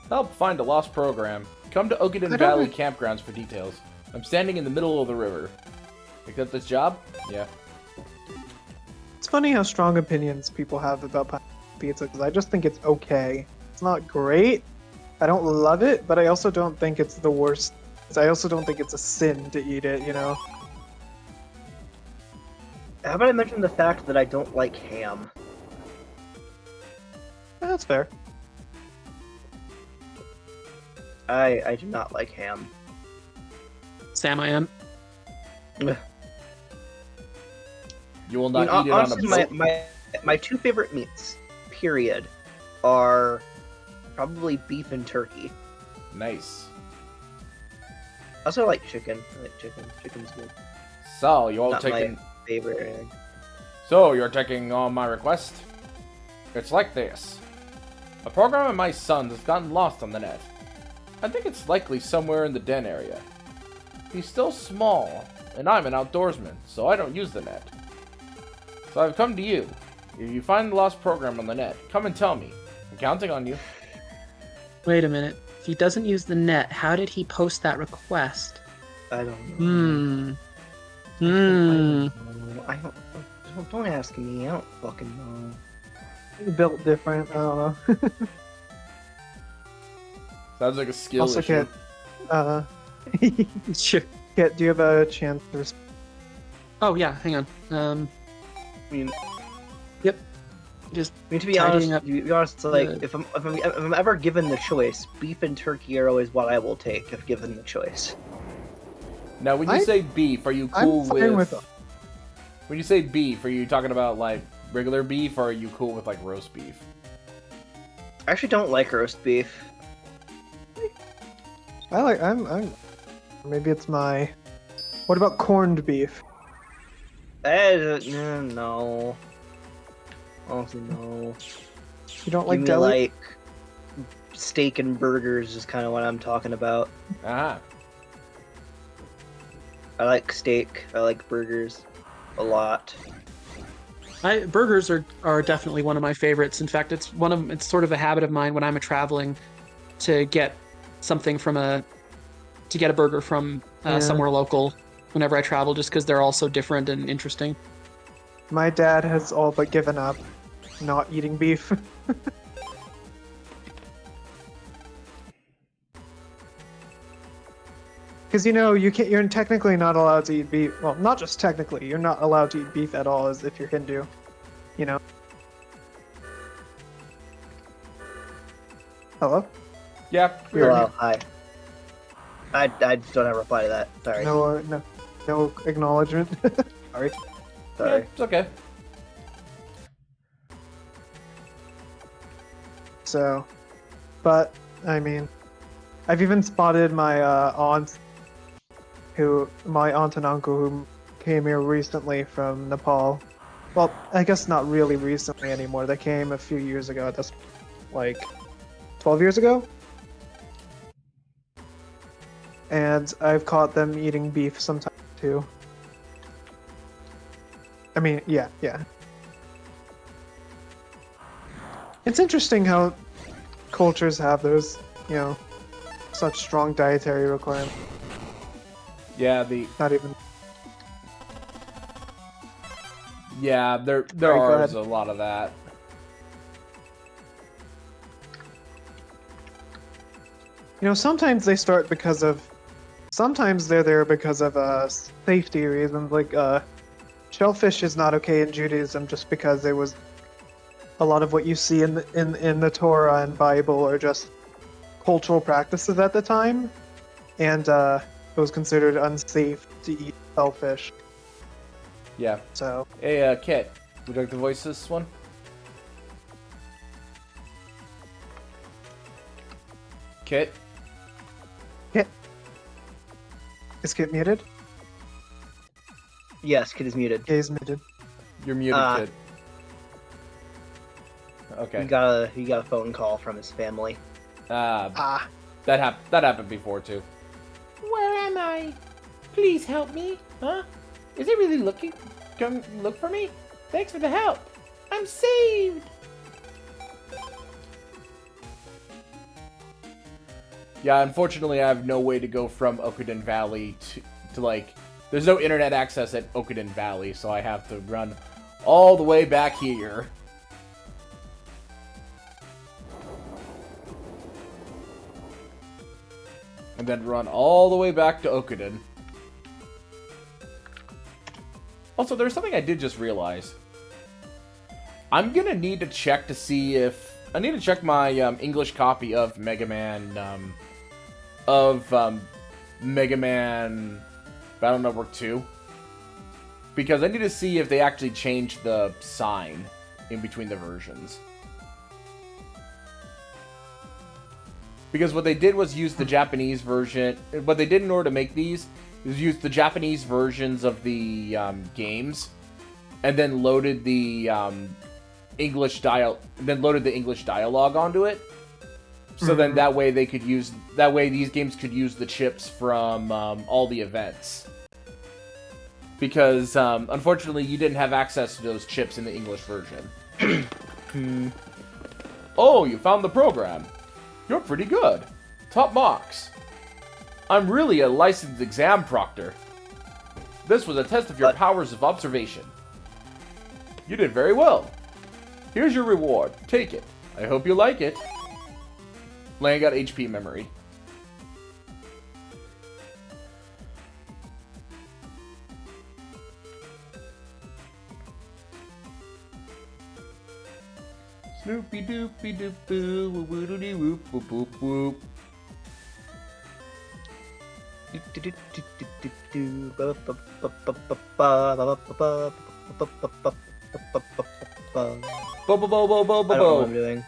help find a lost program. Come to Okiden I don't Valley know. Campgrounds for details. I'm standing in the middle of the river. Pick up this job? Yeah. It's funny how strong opinions people have about pineapple pizza because I just think it's okay. It's not great. I don't love it, but I also don't think it's the worst. I also don't think it's a sin to eat it. You know. Haven't I mentioned the fact that I don't like ham? That's fair. I do not like ham. Sam, I am. You will I mean, not eat it on a honestly, boat. my two favorite meats, period, are probably beef and turkey. Nice. I also like chicken. I like chicken. Chicken's good. So, you all Not taking... my favorite. So, you're taking on my request? It's like this. A program of my son's has gotten lost on the net. I think it's likely somewhere in the den area. He's still small, and I'm an outdoorsman, so I don't use the net. So I've come to you. If you find the lost program on the net, come and tell me. I'm counting on you. Wait a minute. If he doesn't use the net, how did he post that request? I don't know. I don't ask me. I don't fucking know. Built different. I don't know. Sounds like a skill Also, issue. Kit, Sure. Kit, do you have a chance to respond? Oh yeah, hang on. I mean, Just to be tidying honest, up it's like the- if I'm ever given the choice, beef and turkey are always what I will take if given the choice. Now, when you I- say beef, are you I'm cool fine with... with- When you say beef, are you talking about, like, regular beef, or are you cool with, like, roast beef? I actually don't like roast beef. I'm. Maybe it's my. What about corned beef? No. Honestly, no. You don't Give like me deli? like steak and burgers is kind of what I'm talking about. Ah. I like steak. I like burgers a lot. Burgers are definitely one of my favorites. In fact, it's sort of a habit of mine when I'm traveling to get something to get a burger from somewhere local whenever I travel, just because they're all so different and interesting. My dad has all but given up not eating beef. Because you're technically not allowed to eat beef. Well, not just technically, you're not allowed to eat beef at all as if you're Hindu. You know? Hello? Yeah. Weird. Hello, hi. I don't have a reply to that. Sorry. No acknowledgement. Sorry. Yeah, Sorry. it's okay. So, but I mean, I've even spotted my my aunt and uncle who came here recently from Nepal. Well, I guess not really recently anymore. They came a few years ago. That's like 12 years ago. And I've caught them eating beef sometimes too. I mean, yeah. It's interesting how cultures have those, such strong dietary requirements. Yeah, Not even. there Go is ahead. a lot of that. Sometimes they start because of. Sometimes they're there because of safety reasons. Like shellfish is not okay in Judaism just because it was a lot of what you see in the Torah and Bible are just cultural practices at the time, and it was considered unsafe to eat shellfish. Yeah. So Hey, Kit, would you like to voice this one? Kit? is Kit muted? Yes, kid is muted. Yeah, he's muted. You're muted, Kit. Okay. He got a phone call from his family. Ah, That happened before, too. Where am I? Please help me. Huh? Is it really looking? Come look for me? Thanks for the help. I'm saved. Yeah, unfortunately, I have no way to go from Okuden Valley to like... There's no internet access at Okuden Valley, so I have to run all the way back here. And then run all the way back to Okuden. Also, there's something I did just realize. I'm gonna need to check to see if... I need to check my English copy of Megaman... Megaman Battle Network 2. Because I need to see if they actually changed the sign in between the versions. Because what they did was use the Japanese version... What they did in order to make these is use the Japanese versions of the games, and then loaded the English dialogue onto it. So then that way they could use... That way these games could use the chips from all the events. Because, unfortunately, you didn't have access to those chips in the English version. Oh, you found the program. You're pretty good. Top marks. I'm really a licensed exam proctor. This was a test of your But- powers of observation. You did very well. Here's your reward. Take it. I hope you like it. Lang got HP memory. Snoopy doopy doop boo woo woo doo whoop whoop whoop whoop. Bo bo bo bo bo bo I don't know what I'm bo. doing.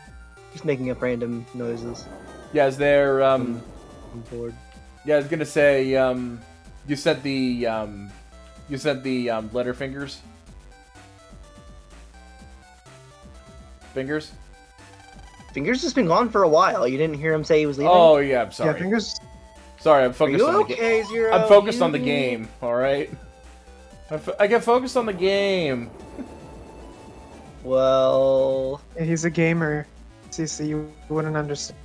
Just making up random noises. Yeah, is there I'm bored. yeah, I was gonna say you sent the letter fingers. Fingers? Fingers has been gone for a while. You didn't hear him say he was leaving? Oh yeah, I'm Yeah, sorry. fingers. Sorry, I'm Are focused you on the game. okay, Zero? I'm focused on the You- game, alright? I get focused on the game. Well, He's a gamer. CC, you wouldn't understand.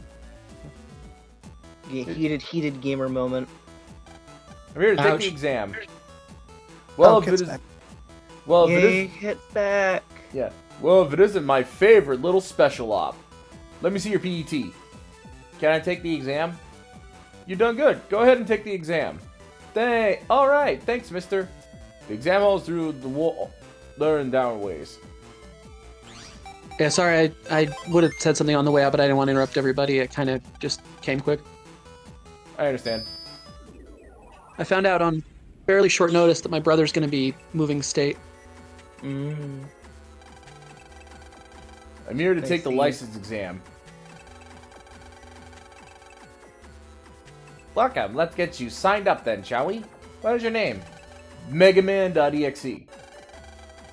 heated gamer moment. I'm here to take Ouch. the exam. Well, Oh, if it Kit's is, back. well, if it Yay, is, hit back. yeah. Well, if it isn't my favorite little special op, let me see your PET. Can I take the exam? You done good. Go ahead and take the exam. All right. Thanks, Mister. The exam hall is through the wall. Learn down ways. Yeah, sorry, I would have said something on the way out, but I didn't want to interrupt everybody. It kind of just came quick. I understand. I found out on fairly short notice that my brother's going to be moving state. Mm. I'm here to I take the see. license exam. Welcome. Let's get you signed up then, shall we? What is your name? Megaman.exe.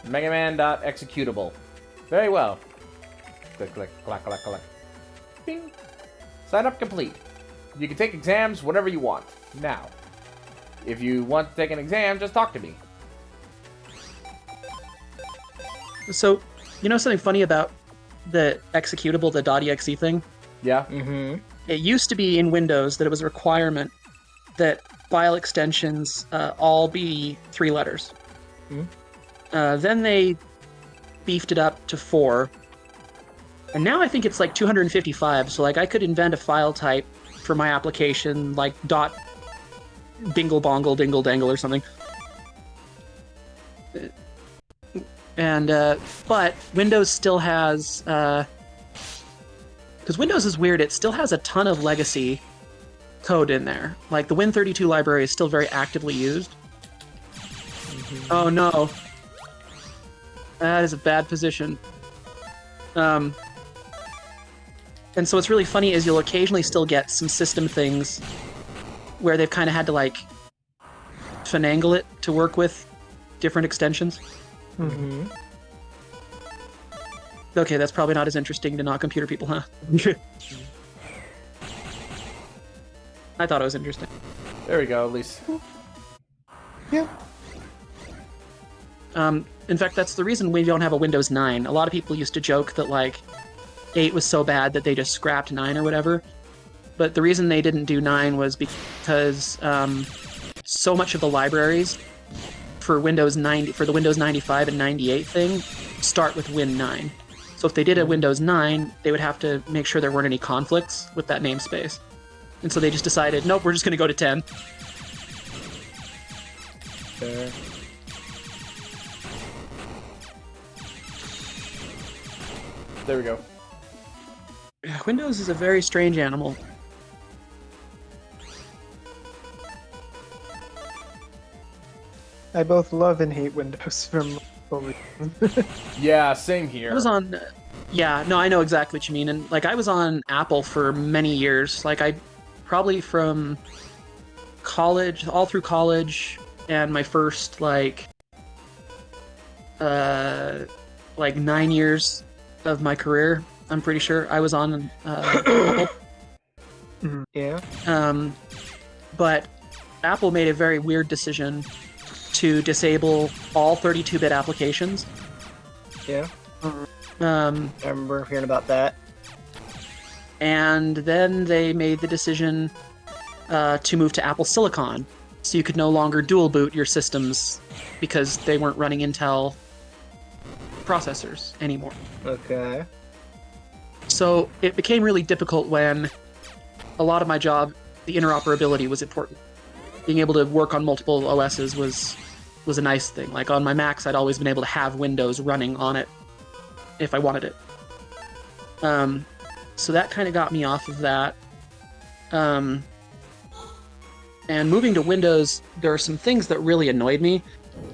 Megaman.executable. Very well. Click, click, clack, clack, clack. Bing. Sign up complete. You can take exams whenever you want. Now, if you want to take an exam, just talk to me. So, you know something funny about the executable, the .exe thing? Yeah? Mm-hmm. It used to be in Windows that it was a requirement that file extensions all be 3 letters. Mhm. Then they beefed it up to 4. And now I think it's like 255, so like I could invent a file type for my application like dot bingle bongle dingle dangle or something. And but Windows still has because Windows is weird, it still has a ton of legacy code in there. Like the Win32 library is still very actively used. Oh no. That is a bad position. And so what's really funny is you'll occasionally still get some system things where they've kind of had to like finagle it to work with different extensions. Mm-hmm. Okay, that's probably not as interesting to not computer people, huh? I thought it was interesting. There we go, at least. Yeah. In fact, that's the reason we don't have a Windows 9. A lot of people used to joke that, like, 8 was so bad that they just scrapped 9 or whatever. But the reason they didn't do 9 was because so much of the libraries for Windows 90, for the Windows 95 and 98 thing, start with Win 9. So if they did a Windows 9, they would have to make sure there weren't any conflicts with that namespace. And so they just decided, nope, we're just going to go to 10. Fair. There we go. Windows is a very strange animal. I both love and hate Windows from multiple reasons. Yeah, same here. I was on, yeah, no, I know exactly what you mean. And like, I was on Apple for many years. Like, I probably from college, all through college, and my first like 9 years of my career. I'm pretty sure I was on Apple. Yeah. But Apple made a very weird decision to disable all 32-bit applications. Yeah. Um, I remember hearing about that. And then they made the decision to move to Apple Silicon, so you could no longer dual boot your systems because they weren't running Intel processors anymore. Okay. So it became really difficult when a lot of my job, the interoperability was important. Being able to work on multiple OSs was a nice thing. Like on my Macs, I'd always been able to have Windows running on it if I wanted it. So that kind of got me off of that. And moving to Windows, there are some things that really annoyed me,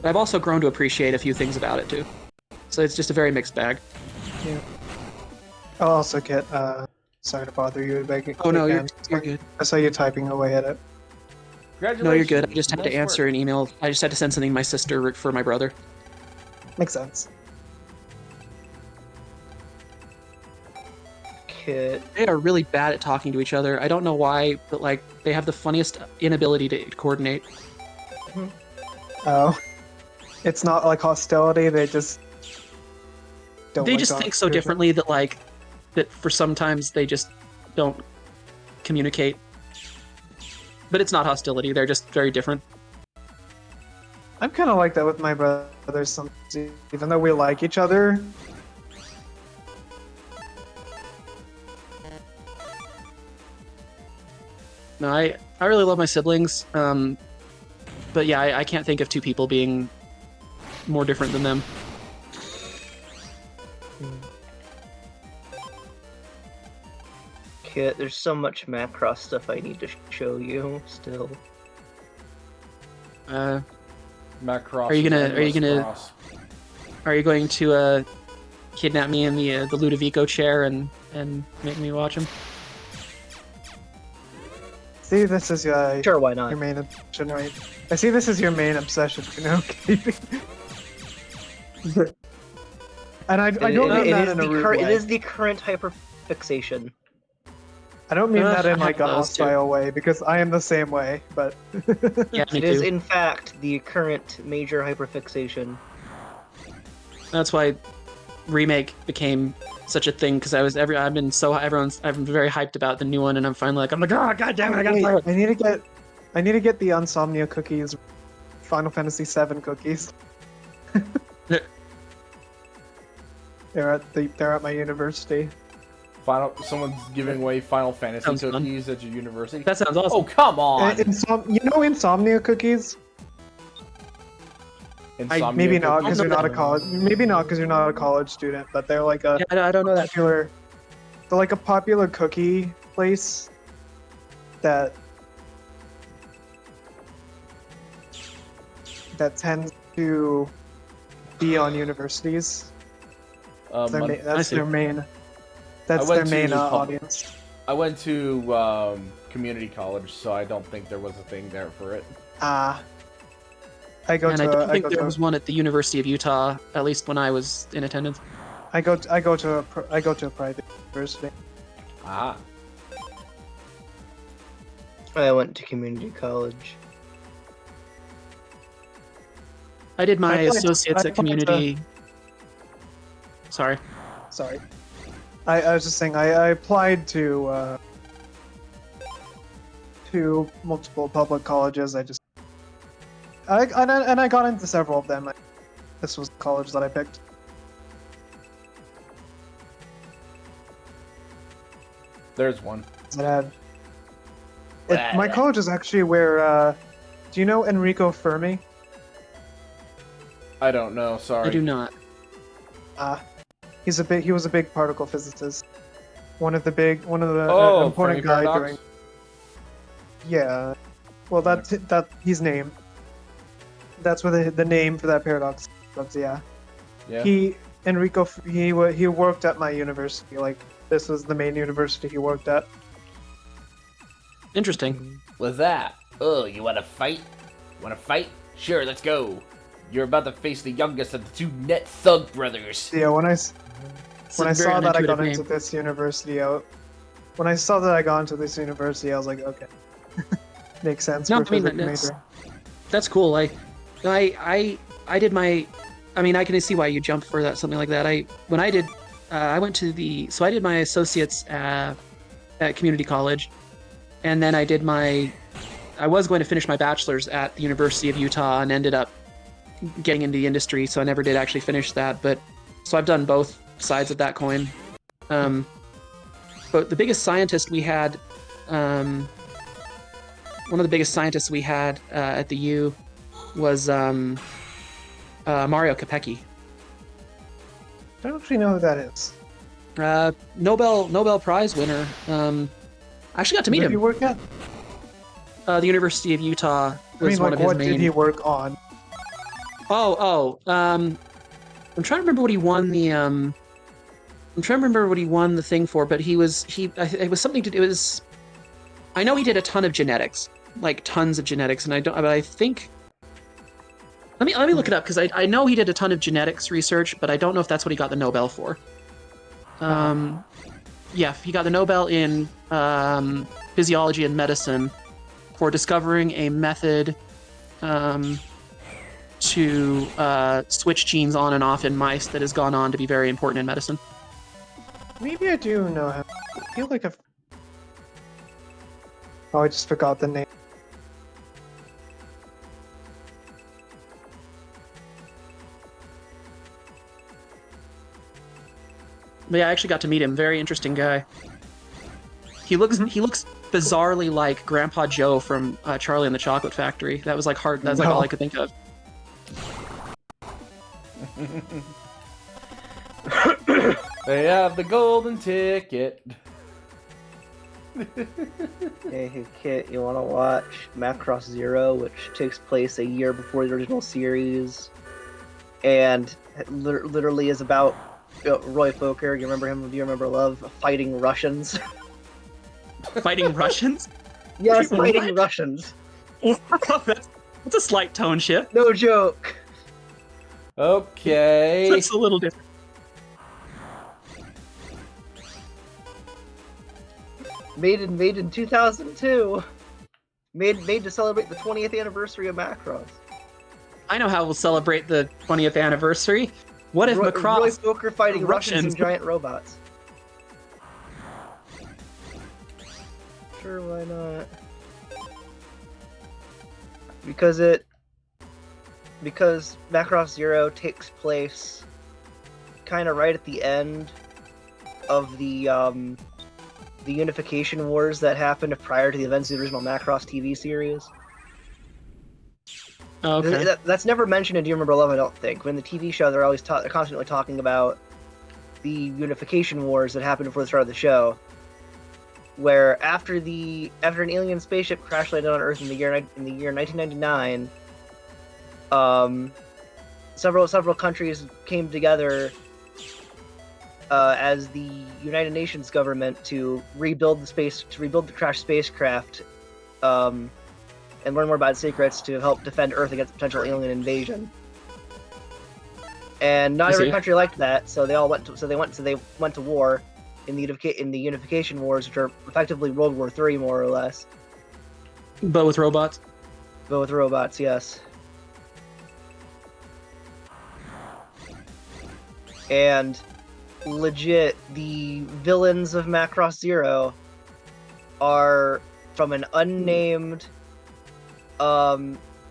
but I've also grown to appreciate a few things about it too. So it's just a very mixed bag. Yeah. I'll also get. Sorry to bother you. Oh no, you're good. I saw you typing away at it. No, you're good. I just had Nice to answer work. an email. I just had to send something to my sister for my brother. Makes sense. Kit. They are really bad at talking to each other. I don't know why, but like they have the funniest inability to coordinate. Oh, it's not like hostility. They just don't. They like just talking think so to each other. differently that for sometimes they just don't communicate. But it's not hostility. They're just very different. I'm kind of like that with my brothers sometimes, even though we like each other. No, I really love my siblings. But yeah, I can't think of two people being more different than them. Kit, there's so much Macross stuff I need to show you still. Macross. Are you gonna- and are you gonna- Cross. Are you going to kidnap me in the Ludovico chair and make me watch him? See, this is Sure, why not? your main obsession, right? I see this is your main obsession, you know, Katie. And I don't mean that in a rude way. It is the current hyperfixation. I don't mean that I in like a have those too. hostile way, because I am the same way, but... Yeah, me It is too. in fact the current major hyperfixation. That's why remake became such a thing because I'm very hyped about the new one, and I'm finally like, oh my god damn it, I gotta Wait, play it. I need to get the Insomnia cookies, Final Fantasy VII cookies. They're at my university. Someone's giving away Final Fantasy Sounds fun. cookies at your university. That sounds awesome. Oh, come on! You know Insomnia cookies? Insomnia Maybe not cookies? because you're not a college. Maybe not because you're not a college student, but they're like a Yeah, I don't know that. popular. They're like a popular cookie place that tends to be on universities. Mon- That's see. their main. That's I their went main to pub- audience. I went to community college, so I don't think there was a thing there for it. I go And I to. don't I think go there to. was one at the University of Utah, at least when I was in attendance. I go to a private university. Ah. I went to community college. I did my I applied- associates I at applied community. Sorry. Sorry. I was just saying I applied to multiple public colleges. I got into several of them. This was the college that I picked. There's one. My college is actually where. Do you know Enrico Fermi? I don't know. Sorry. I do not. He was a big particle physicist. One of the Oh, important Fermi guy paradox? during. Yeah, well that he's named. That's where the name for that paradox comes. Yeah. Yeah. He worked at my university. Like this was the main university he worked at. Interesting. What's that? Oh, you wanna fight? Wanna fight? Sure, let's go. You're about to face the youngest of the two net thug brothers. Yeah, when I It's a very saw that I got unintuitive into name. this university, I was like, okay, makes sense No, for I mean, physics that's- major. That's cool. I did my. I mean, I can see why you jumped for that, something like that. I did my associates at community college, and then I was going to finish my bachelor's at the University of Utah and ended up getting into the industry, so I never did actually finish that. But so I've done both sides of that coin. But the biggest scientist we had, one of the biggest scientists we had at the U was Mario Capecchi. I don't actually know who that is. Nobel Prize winner. I actually got to meet Where did he him. work at? The University of Utah was one of his what main. did he work on? I'm trying to remember what he won the. I'm trying to remember what he won the thing for, but it was something to do. It was. I know he did a ton of genetics, like tons of genetics, and but I think. Let me look it up because I know he did a ton of genetics research, but I don't know if that's what he got the Nobel for. Yeah, he got the Nobel in physiology and medicine for discovering a method to switch genes on and off in mice that has gone on to be very important in medicine. Maybe I do know him. I feel like I've... Oh, I just forgot the name. But yeah, I actually got to meet him. Very interesting guy. He looks bizarrely like Grandpa Joe from Charlie and the Chocolate Factory. That was like hard. That's like all I could think of. They have the golden ticket. Hey, Kit, you want to watch Macross Zero, which takes place a year before the original series, and literally is about Roy Fokker. You remember him? Do you remember Love fighting Russians? Fighting Russians? Yes, Wait, fighting Russians. That's a slight tone shift. No joke. Okay. That's a little different. Made in 2002. Made to celebrate the 20th anniversary of Macross. I know how we'll celebrate the 20th anniversary. What if Roy Macross Fokker fighting Russians and giant robots? Sure, why not? Because Macross Zero takes place kind of right at the end of the unification wars that happened prior to the events of the original Macross TV series. Okay. That's never mentioned in Do You Remember Love, I don't think. When the TV show, they're always they're constantly talking about the unification wars that happened before the start of the show, where after an alien spaceship crash landed on Earth in the year 1999, several countries came together as the United Nations government to rebuild the crashed spacecraft, and learn more about secrets to help defend Earth against potential alien invasion. And not every country liked that, so they went to war in the unification wars, which are effectively World War III, more or less. But with robots? But with robots, yes. And legit, the villains of Macross Zero are from an unnamed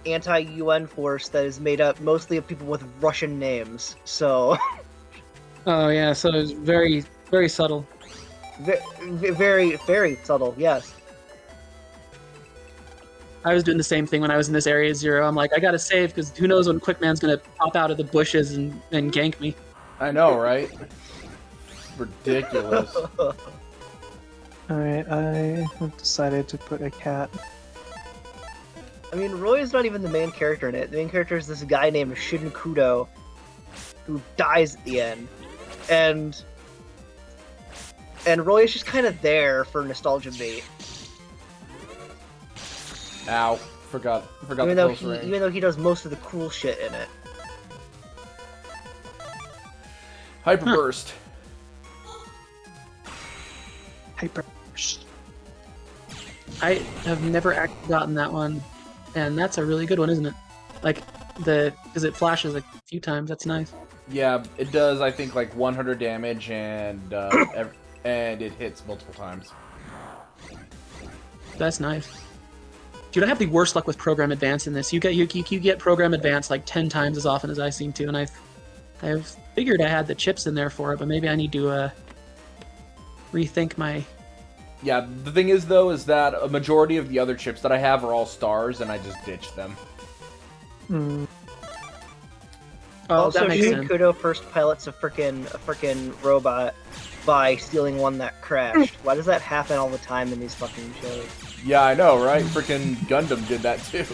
anti-UN force that is made up mostly of people with Russian names. So Oh yeah, so it's very, very subtle. very, very subtle, yes. I was doing the same thing when I was in this Area Zero. I'm like, I gotta save, because who knows when Quickman's gonna pop out of the bushes and gank me. I know, right? Ridiculous. Alright, I have decided to put a cat. I mean, Roy is not even the main character in it. The main character is this guy named Shin Kudo, who dies at the end. And Roy is just kind of there for nostalgia bait. Ow. Forgot Even the close range. though he does most of the cool shit in it. Hyperburst. Hyper. I have never actually gotten that one, and that's a really good one, isn't it? Like, because it flashes a few times, that's nice. Yeah, it does, I think, like 100 damage, and and it hits multiple times. That's nice. Dude, I have the worst luck with Program Advance in this. You get Program Advance like 10 times as often as I seem to, and I've figured I had the chips in there for it, but maybe I need to rethink my... Yeah, the thing is, though, is that a majority of the other chips that I have are all stars, and I just ditched them. Hmm. Oh, Also, that makes Shin sense. Kudo first pilots a frickin' robot by stealing one that crashed. Why does that happen all the time in these fucking shows? Yeah, I know, right? Freaking Gundam did that, too.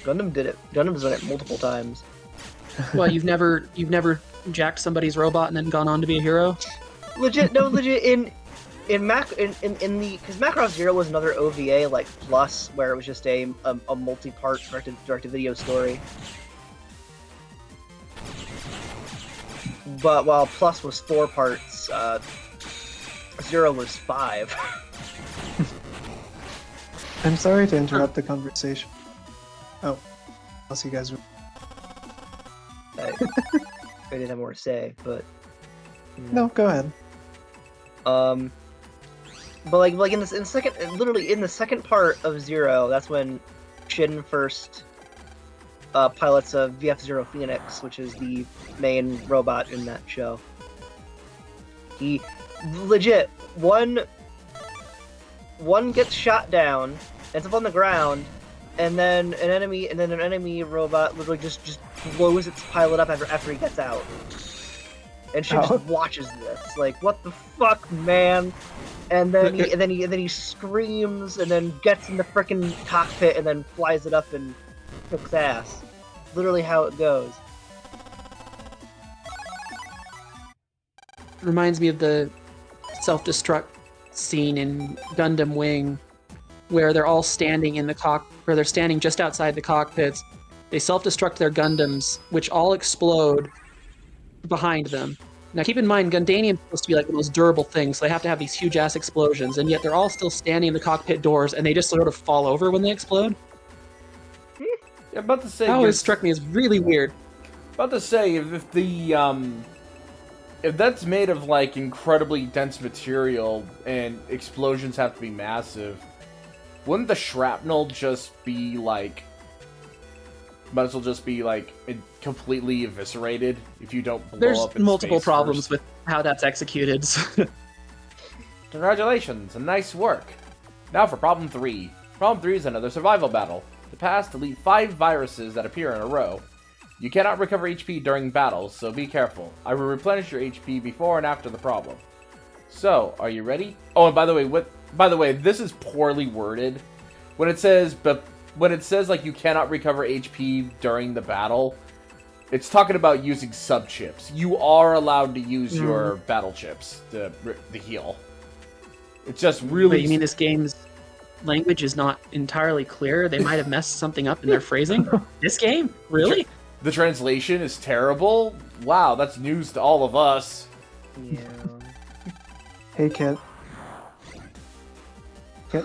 Gundam did it. Gundam's done it multiple times. Well, you've never jacked somebody's robot and then gone on to be a hero? Legit, no, legit. In the because Macross Zero was another OVA like Plus, where it was just a multi-part direct video story. But while Plus was 4 parts, Zero was 5. I'm sorry to interrupt the conversation. Oh, unless you guys were... I didn't have more to say, but No, go ahead. but like in the second part of Zero, that's when Shin first pilots a VF-Zero Phoenix, which is the main robot in that show. He legit one gets shot down, ends up on the ground, and then an enemy robot literally just blows its pilot up after he gets out. And Shin just watches this, like, what the fuck, man? And then he screams, and then gets in the frickin' cockpit, and then flies it up and kicks ass. Literally how it goes. Reminds me of the self-destruct scene in Gundam Wing, where they're all standing in the where they're standing just outside the cockpits. They self-destruct their Gundams, which all explode behind them. Now keep in mind, Gundanium's supposed to be like the most durable thing, so they have to have these huge-ass explosions, and yet they're all still standing in the cockpit doors, and they just sort of fall over when they explode. Yeah, about to say... That always struck me as really weird. About to say, if that's made of, like, incredibly dense material, and explosions have to be massive, wouldn't the shrapnel just be, like... Might as well just be, like, completely eviscerated if you don't blow There's up in multiple space problems first. with how that's executed. Congratulations, and nice work. Now for problem 3. Problem 3 is another survival battle. To pass, delete 5 viruses that appear in a row. You cannot recover HP during battles, so be careful. I will replenish your HP before and after the problem. So, are you ready? Oh, and by the way, this is poorly worded. When it says like you cannot recover HP during the battle, it's talking about using sub chips. You are allowed to use your battle chips to heal. It's just really. Wait, you mean this game's language is not entirely clear? They might have messed something up in their phrasing? This game? Really? The translation is terrible? Wow, that's news to all of us. Yeah. Hey, Kit. Kit?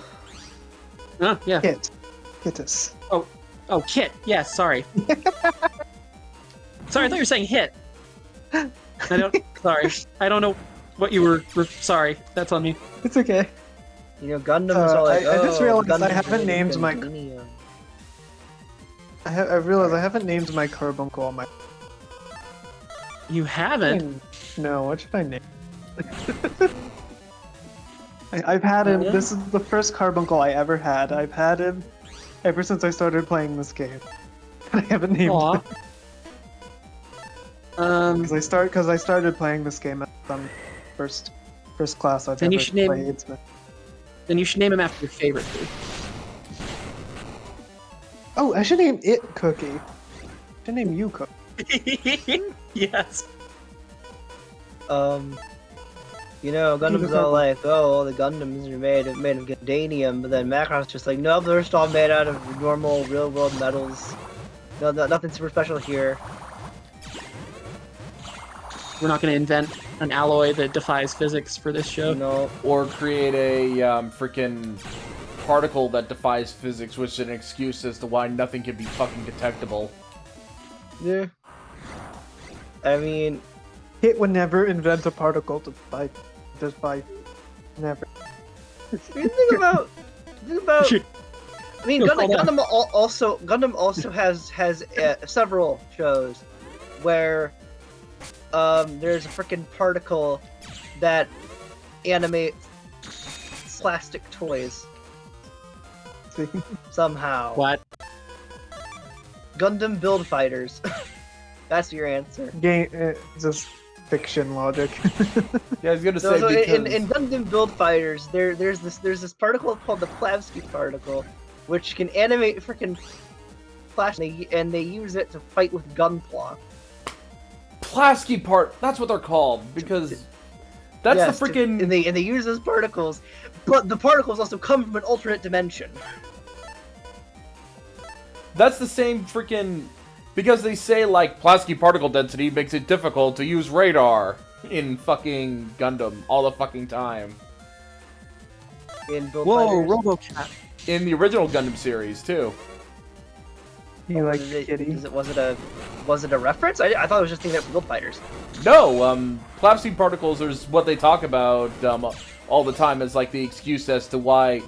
Oh, yeah. Kit. Kittus. Oh, Kit. Yeah, sorry. Sorry, I thought you were saying hit. Sorry. I don't know what you were... Sorry, that's on me. It's okay. You know, Gundam's all like, I just realized Gundam's I haven't really named my... Gundanium. I realized I haven't named my carbuncle on my... You haven't? No, what should I name? I've had him. Yeah. This is the first carbuncle I ever had. I've had him ever since I started playing this game. I haven't named Aw. him. Because I started playing this game at some first class I've Then ever you should name- played. Then you should name him after your favorite food. Oh, I should name it Cookie. I should name you Cookie. Yes. You know, Gundam's all like, oh, all the Gundams are made of Gundanium, but then Macron's just like, no, they're just all made out of normal, real-world metals. No, nothing super special here. We're not going to invent an alloy that defies physics for this show. No. Or create a freaking particle that defies physics, which is an excuse as to why nothing can be fucking detectable. Yeah. I mean... It would never invent a particle to fight. Just by never. You think about Think about. I mean, Hold on. Gundam also has several shows where there's a freaking particle that animates plastic toys somehow. What? Gundam Build Fighters. That's your answer. Just fiction logic. Yeah, I was gonna So, say because in Gundam Build Fighters, there's this particle called the Plavsky particle, which can animate freaking flash, and they use it to fight with Gunpla. Plasky part. That's what they're called because that's Yes, the freaking. and they use those particles, but the particles also come from an alternate dimension. That's the same freaking. Because they say like Plasky particle density makes it difficult to use radar in fucking Gundam all the fucking time. In Build Whoa, Fighters. RoboCat. In the original Gundam series too. You like Was it- kitty? Was it a reference? I thought it was just thinking of Build Fighters. No, Plasky particles is what they talk about all the time as like the excuse as to why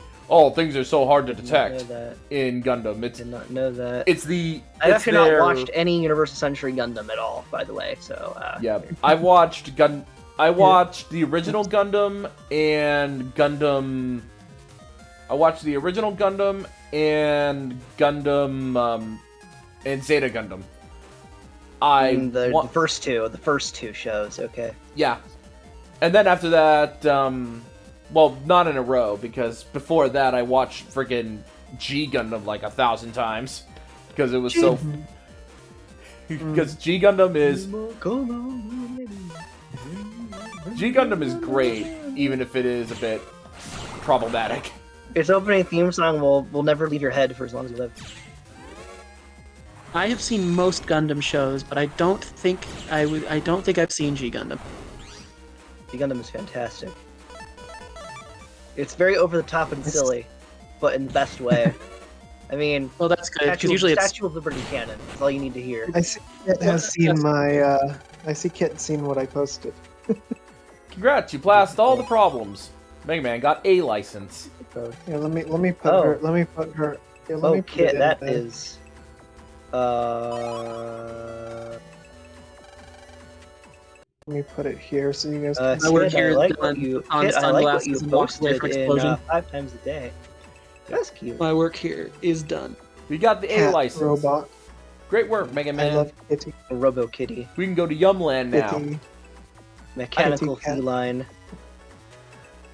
things are so hard to Did not know detect that. in Gundam. Did not know that. It's the I've it's actually their- not watched any Universal Century Gundam at all, by the way. So Yeah, I watched the original Gundam and Gundam. I watched the original Gundam and Gundam and Zeta Gundam. the first two shows. Okay. Yeah, and then after that, well, not in a row because before that I watched friggin' G Gundam like 1,000 times because it was so. Because G Gundam is great, even if it is a bit problematic. Its opening theme song will never leave your head for as long as you live. I have seen most Gundam shows, but I don't think I've seen G Gundam. The Gundam is fantastic. It's very over the top and silly, but in the best way. I mean, Well, that's good because usually it's Statue of Liberty canon. That's all you need to hear. I see Kit has seen my. I see Kit seen what I posted. Congrats, you passed all the problems. Mega Man got a license. Yeah, let me put Oh. her. Let me put her. Yeah, let me Oh, put Kit, it in that there. is. Let me put it here so you guys. Kit, My work I here is like what done you. on Kit, I like what you sunglasses and walks away posted from in explosion. 5 times a day. That's cute. my work here is done. We got the A Cat license. robot. Great work, Mega I Man. love Kitty. Robo Kitty, We can go to Yumland now. Kitty. mechanical Kitty cat. feline.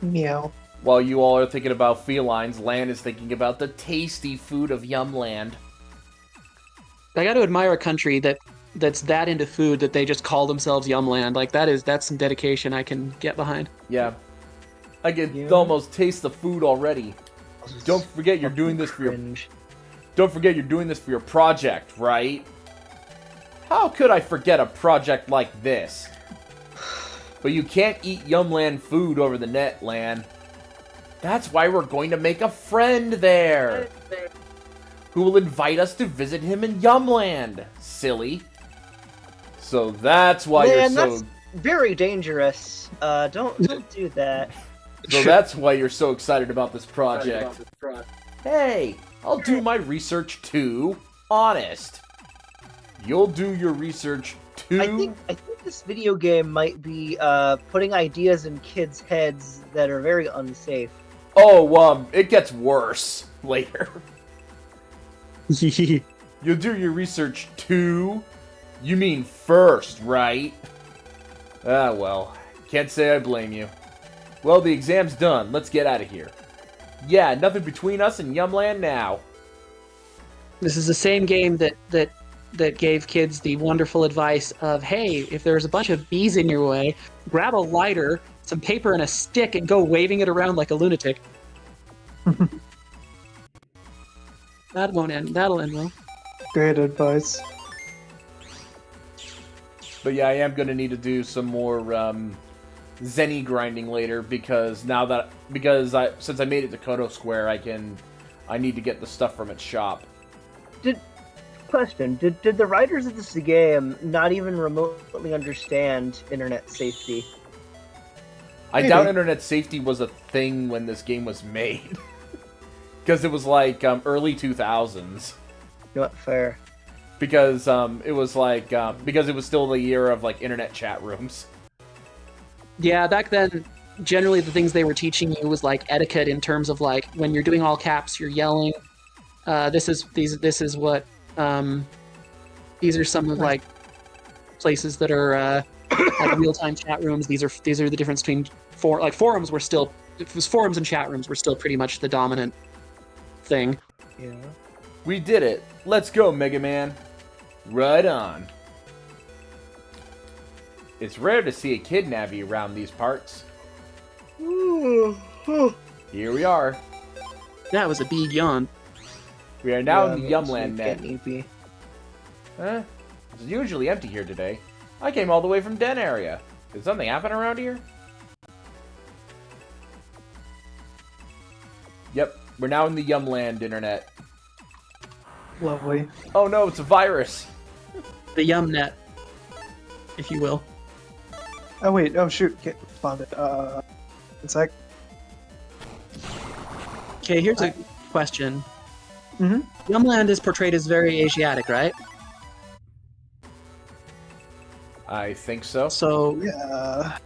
Meow. While you all are thinking about felines, Lan is thinking about the tasty food of Yumland. I got to admire a country that's that into food that they just call themselves Yumland. Like that's some dedication I can get behind. Yeah. I can Yeah. almost taste the food already. Don't forget you're doing this for your Cringe. Don't forget you're doing this for your project, right? How could I forget a project like this? But you can't eat Yumland food over the net, Lan. That's why we're going to make a friend there. Who will invite us to visit him in Yumland, silly. So that's why Man, you're so that's very dangerous. Don't do that. So that's why you're so excited about this project. Hey, I'll do my research too. Honest. You'll do your research too. I think this video game might be putting ideas in kids' heads that are very unsafe. Oh, it gets worse later. You'll do your research too? You mean first, right? Ah, well. Can't say I blame you. Well, the exam's done. Let's get out of here. Yeah, nothing between us and Yumland now. This is the same game that gave kids the wonderful advice of, hey, if there's a bunch of bees in your way, grab a lighter, some paper, and a stick and go waving it around like a lunatic. That'll end well. Great advice. But yeah, I am going to need to do some more Zenny grinding later because since I made it to Koto Square, I need to get the stuff from its shop. Question: Did the writers of this game not even remotely understand internet safety? I Maybe. doubt internet safety was a thing when this game was made. because it was like early 2000s. You know what? Fair. Because it was like because it was still the year of like internet chat rooms. Yeah, back then, generally the things they were teaching you was like etiquette in terms of like when you're doing all caps, you're yelling. This is what these are some of like places that are like real-time chat rooms. These are the difference between forums were still, it was forums and chat rooms were still pretty much the dominant thing. Yeah. We did it. Let's go, Mega Man. Right on. It's rare to see a kid Navi around these parts. Here we are. That was a big yawn. We are now Yeah, in the that was Yumland net. getting eepy. Huh? It's usually empty here today. I came all the way from Den area. Did something happen around here? Yep, we're now in the Yumland internet. Lovely. Oh no, it's a virus. The Yum net, if you will. Oh wait, oh shoot, get responded. One sec. Okay, here's a question. Mhm. Yumland is portrayed as very Asiatic, right? I think so. So Yeah.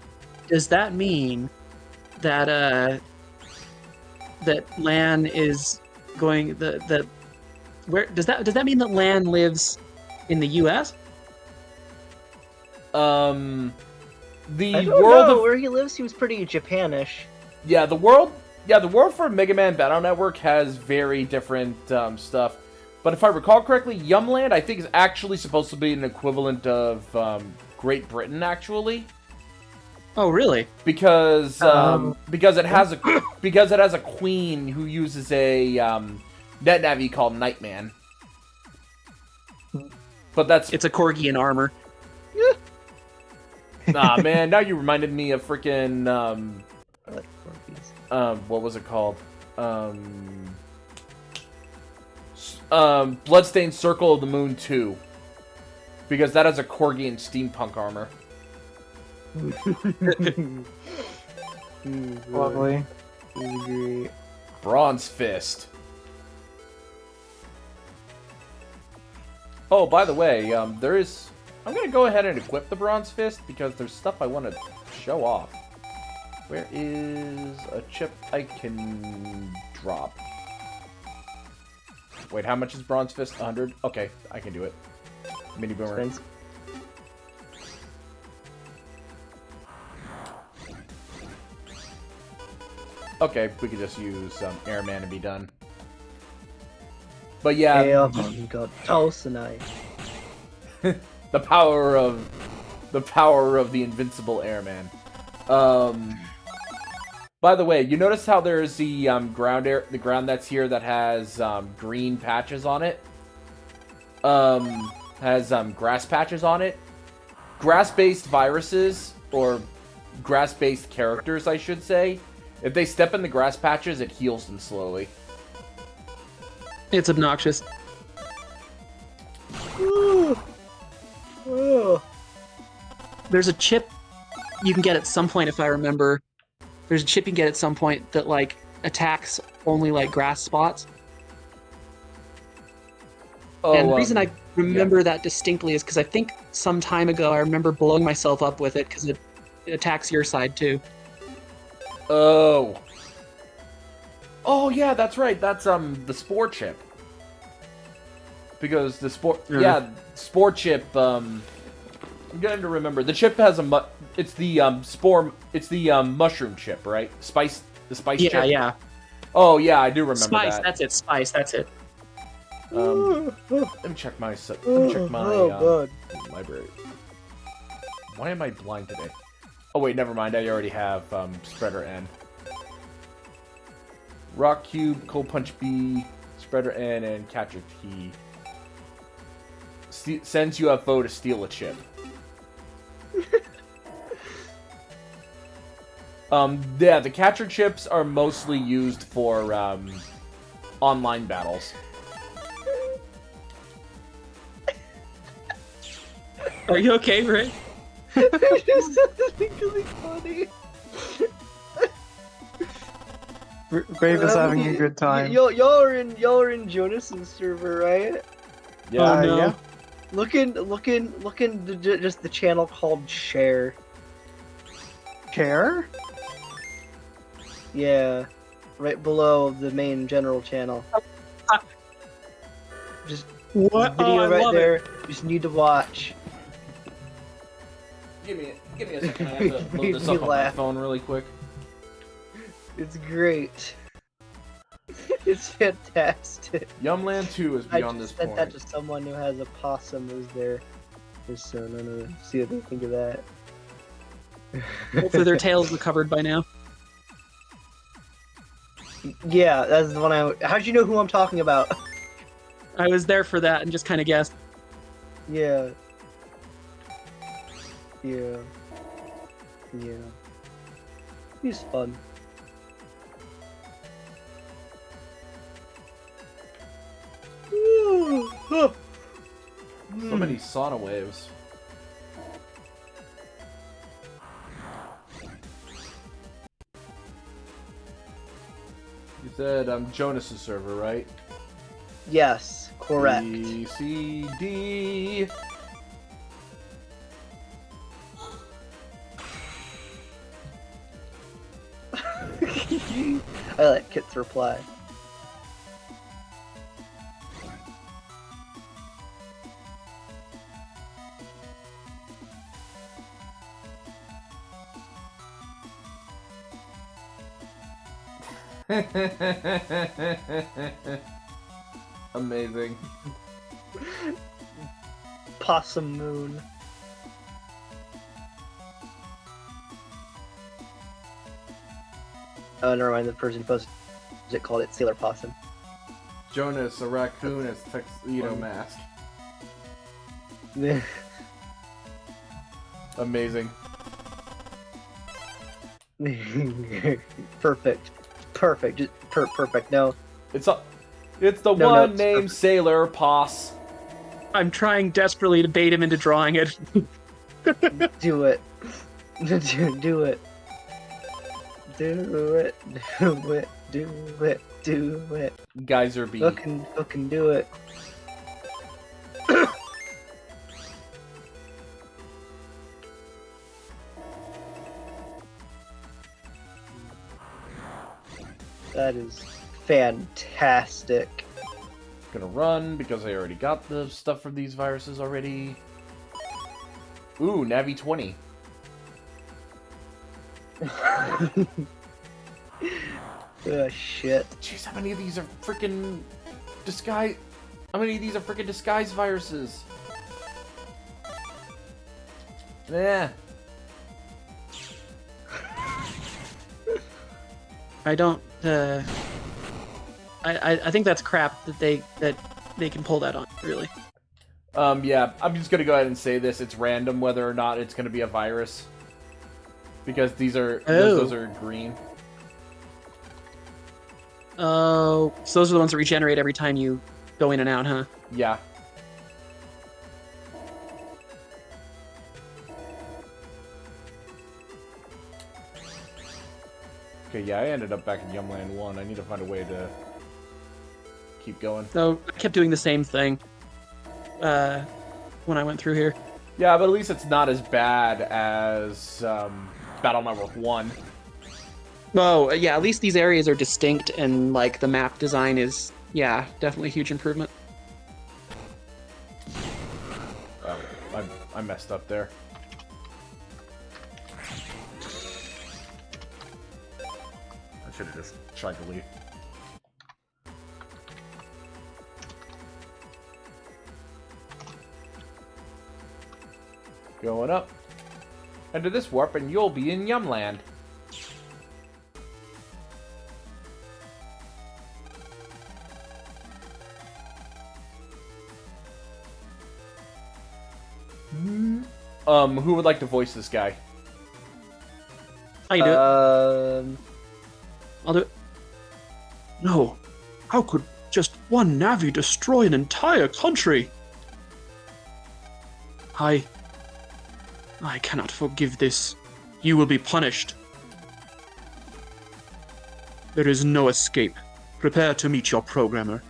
does that mean that that Lan is going the where does that mean that Lan lives in the U.S.? The I don't world know. of Where he lives seems pretty Japanish. the world for Mega Man Battle Network has very different stuff. But if I recall correctly, Yumland I think is actually supposed to be an equivalent of Great Britain, actually, Oh, really? because it has a queen who uses a net navi called Nightman. But that's It's a corgi in armor. nah, man. Now you reminded me of freaking I like corgis. what was it called? Bloodstained Circle of the Moon 2. Because that has a corgi and steampunk armor. Lovely. Bronze Fist. Oh, by the way, I'm gonna go ahead and equip the Bronze Fist because there's stuff I want to show off. Where is a chip I can drop? Wait, how much is Bronze Fist? 100? Okay, I can do it. Mini Boomer. Thanks. Okay, we could just use Airman and be done. But yeah, Hail, God, toast tonight. the power of the invincible Airman. By the way, you notice how there's the ground that's here that has green patches on it. Has grass patches on it. Grass-based viruses, or grass-based characters, I should say. If they step in the grass patches, it heals them slowly. It's obnoxious. There's a chip you can get at some point, if I remember. There's a chip you can get at some point that like attacks only like grass spots. Oh, And the reason I remember that distinctly is because I think some time ago I remember blowing myself up with it because it attacks your side too. Oh. Oh yeah, that's right. That's the spore chip. Because the spore chip. I'm going to remember the chip has it's the mushroom chip, right? The spice chip. Yeah. Oh yeah, I do remember Spice, that. that's it. Spice, that's it. Let me check my library. Why am I blind today? Oh wait, never mind. I already have Spreader N. Rock Cube, Cold Punch B, Spreader N, and Catcher T. Sends UFO to steal a chip. Yeah, the catcher chips are mostly used for online battles. Are you okay, Ray? There's something really funny. Brave is having a good time. Y'all are in Jonas's server, right? Yeah. Oh, no. Yeah. Look in just the channel called Share. Care? Yeah, right below the main general channel. Just What? video I right love there. it. You just need to watch. Give me a second. I have to load Made this me up on my laugh. phone really quick. It's great. It's fantastic. Yumland 2 is I beyond this just sent point. that to someone who has a possum who's their son. I'm gonna see what they think of that. Hopefully their tail's recovered by now. Yeah, that's the one I. How'd you know who I'm talking about? I was there for that and just kind of guessed. Yeah. Yeah. Yeah. He's fun. So many sauna waves. You said Jonas's server, right? Yes, correct. B, C, D. I like Kit's reply. Amazing. Possum Moon. Oh, never mind. The person who posted it called it Sailor Possum. Jonas, a raccoon as tuxedo mask. Amazing. Perfect. Perfect. Just perfect. No. It's the No, one it's named perfect. Sailor Poss. I'm trying desperately to bait him into drawing it. Do it. Do it. Do it. Do it. Do it. Do it. Geyser Bee. Fucking do it. That is fantastic. Gonna run because I already got the stuff for these viruses already. Ooh, Navi 20. Oh shit. Jeez, how many of these are freaking disguise? How many of these are freaking disguise viruses? Yeah. I don't. I think that's crap that they can pull that on. Really. Yeah, I'm just gonna go ahead and say this. It's random whether or not it's gonna be a virus. Because these are, those are green. Oh, so those are the ones that regenerate every time you go in and out, huh? Yeah. Okay, yeah, I ended up back in Yumland 1. I need to find a way to keep going. So I kept doing the same thing when I went through here. Yeah, but at least it's not as bad as Battle Network 1. Oh, yeah, at least these areas are distinct and, like, the map design is, yeah, definitely a huge improvement. Oh, I messed up there. I should have just tried to leave. Going up. Enter this warp and you'll be in Yumland. Who would like to voice this guy? How you do it? I'll do it. No. How could just one Navi destroy an entire country? I cannot forgive this. You will be punished. There is no escape. Prepare to meet your programmer.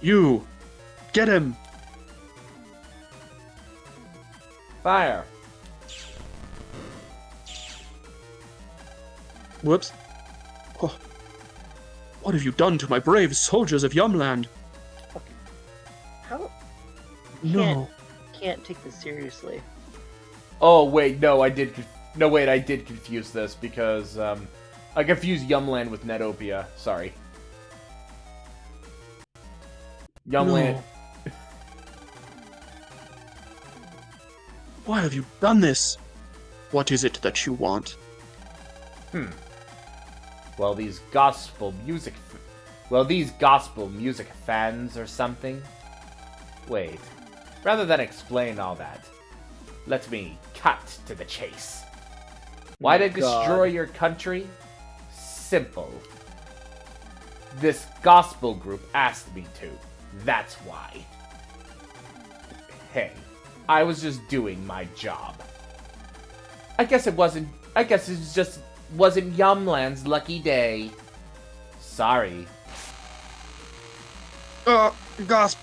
You! Get him! Fire. Whoops. Oh. What have you done to my brave soldiers of Yumland? How? No. Can't take this seriously. Oh, wait, no, I did... No, wait, I did confuse this because, I confused Yumland with Netopia. Sorry. Yumland... No. Why have you done this? What is it that you want? Well, these gospel music... Well, these gospel music fans or something? Wait. Rather than explain all that, let me cut to the chase. Why to destroy your country? Simple. This gospel group asked me to. That's why. Hey, I was just doing my job. I guess it just wasn't Yumland's lucky day. Sorry. Gasp.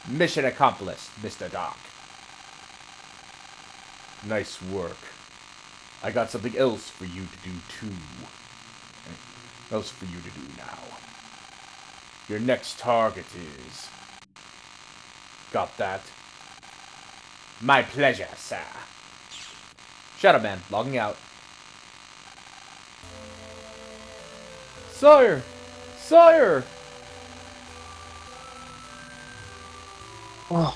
Mission accomplished, Mr. Doc. Nice work. I got something else for you to do, too. Else for you to do now. Your next target is... Got that? My pleasure, sir. Shadow Man, logging out. Sire! Sire! Oh.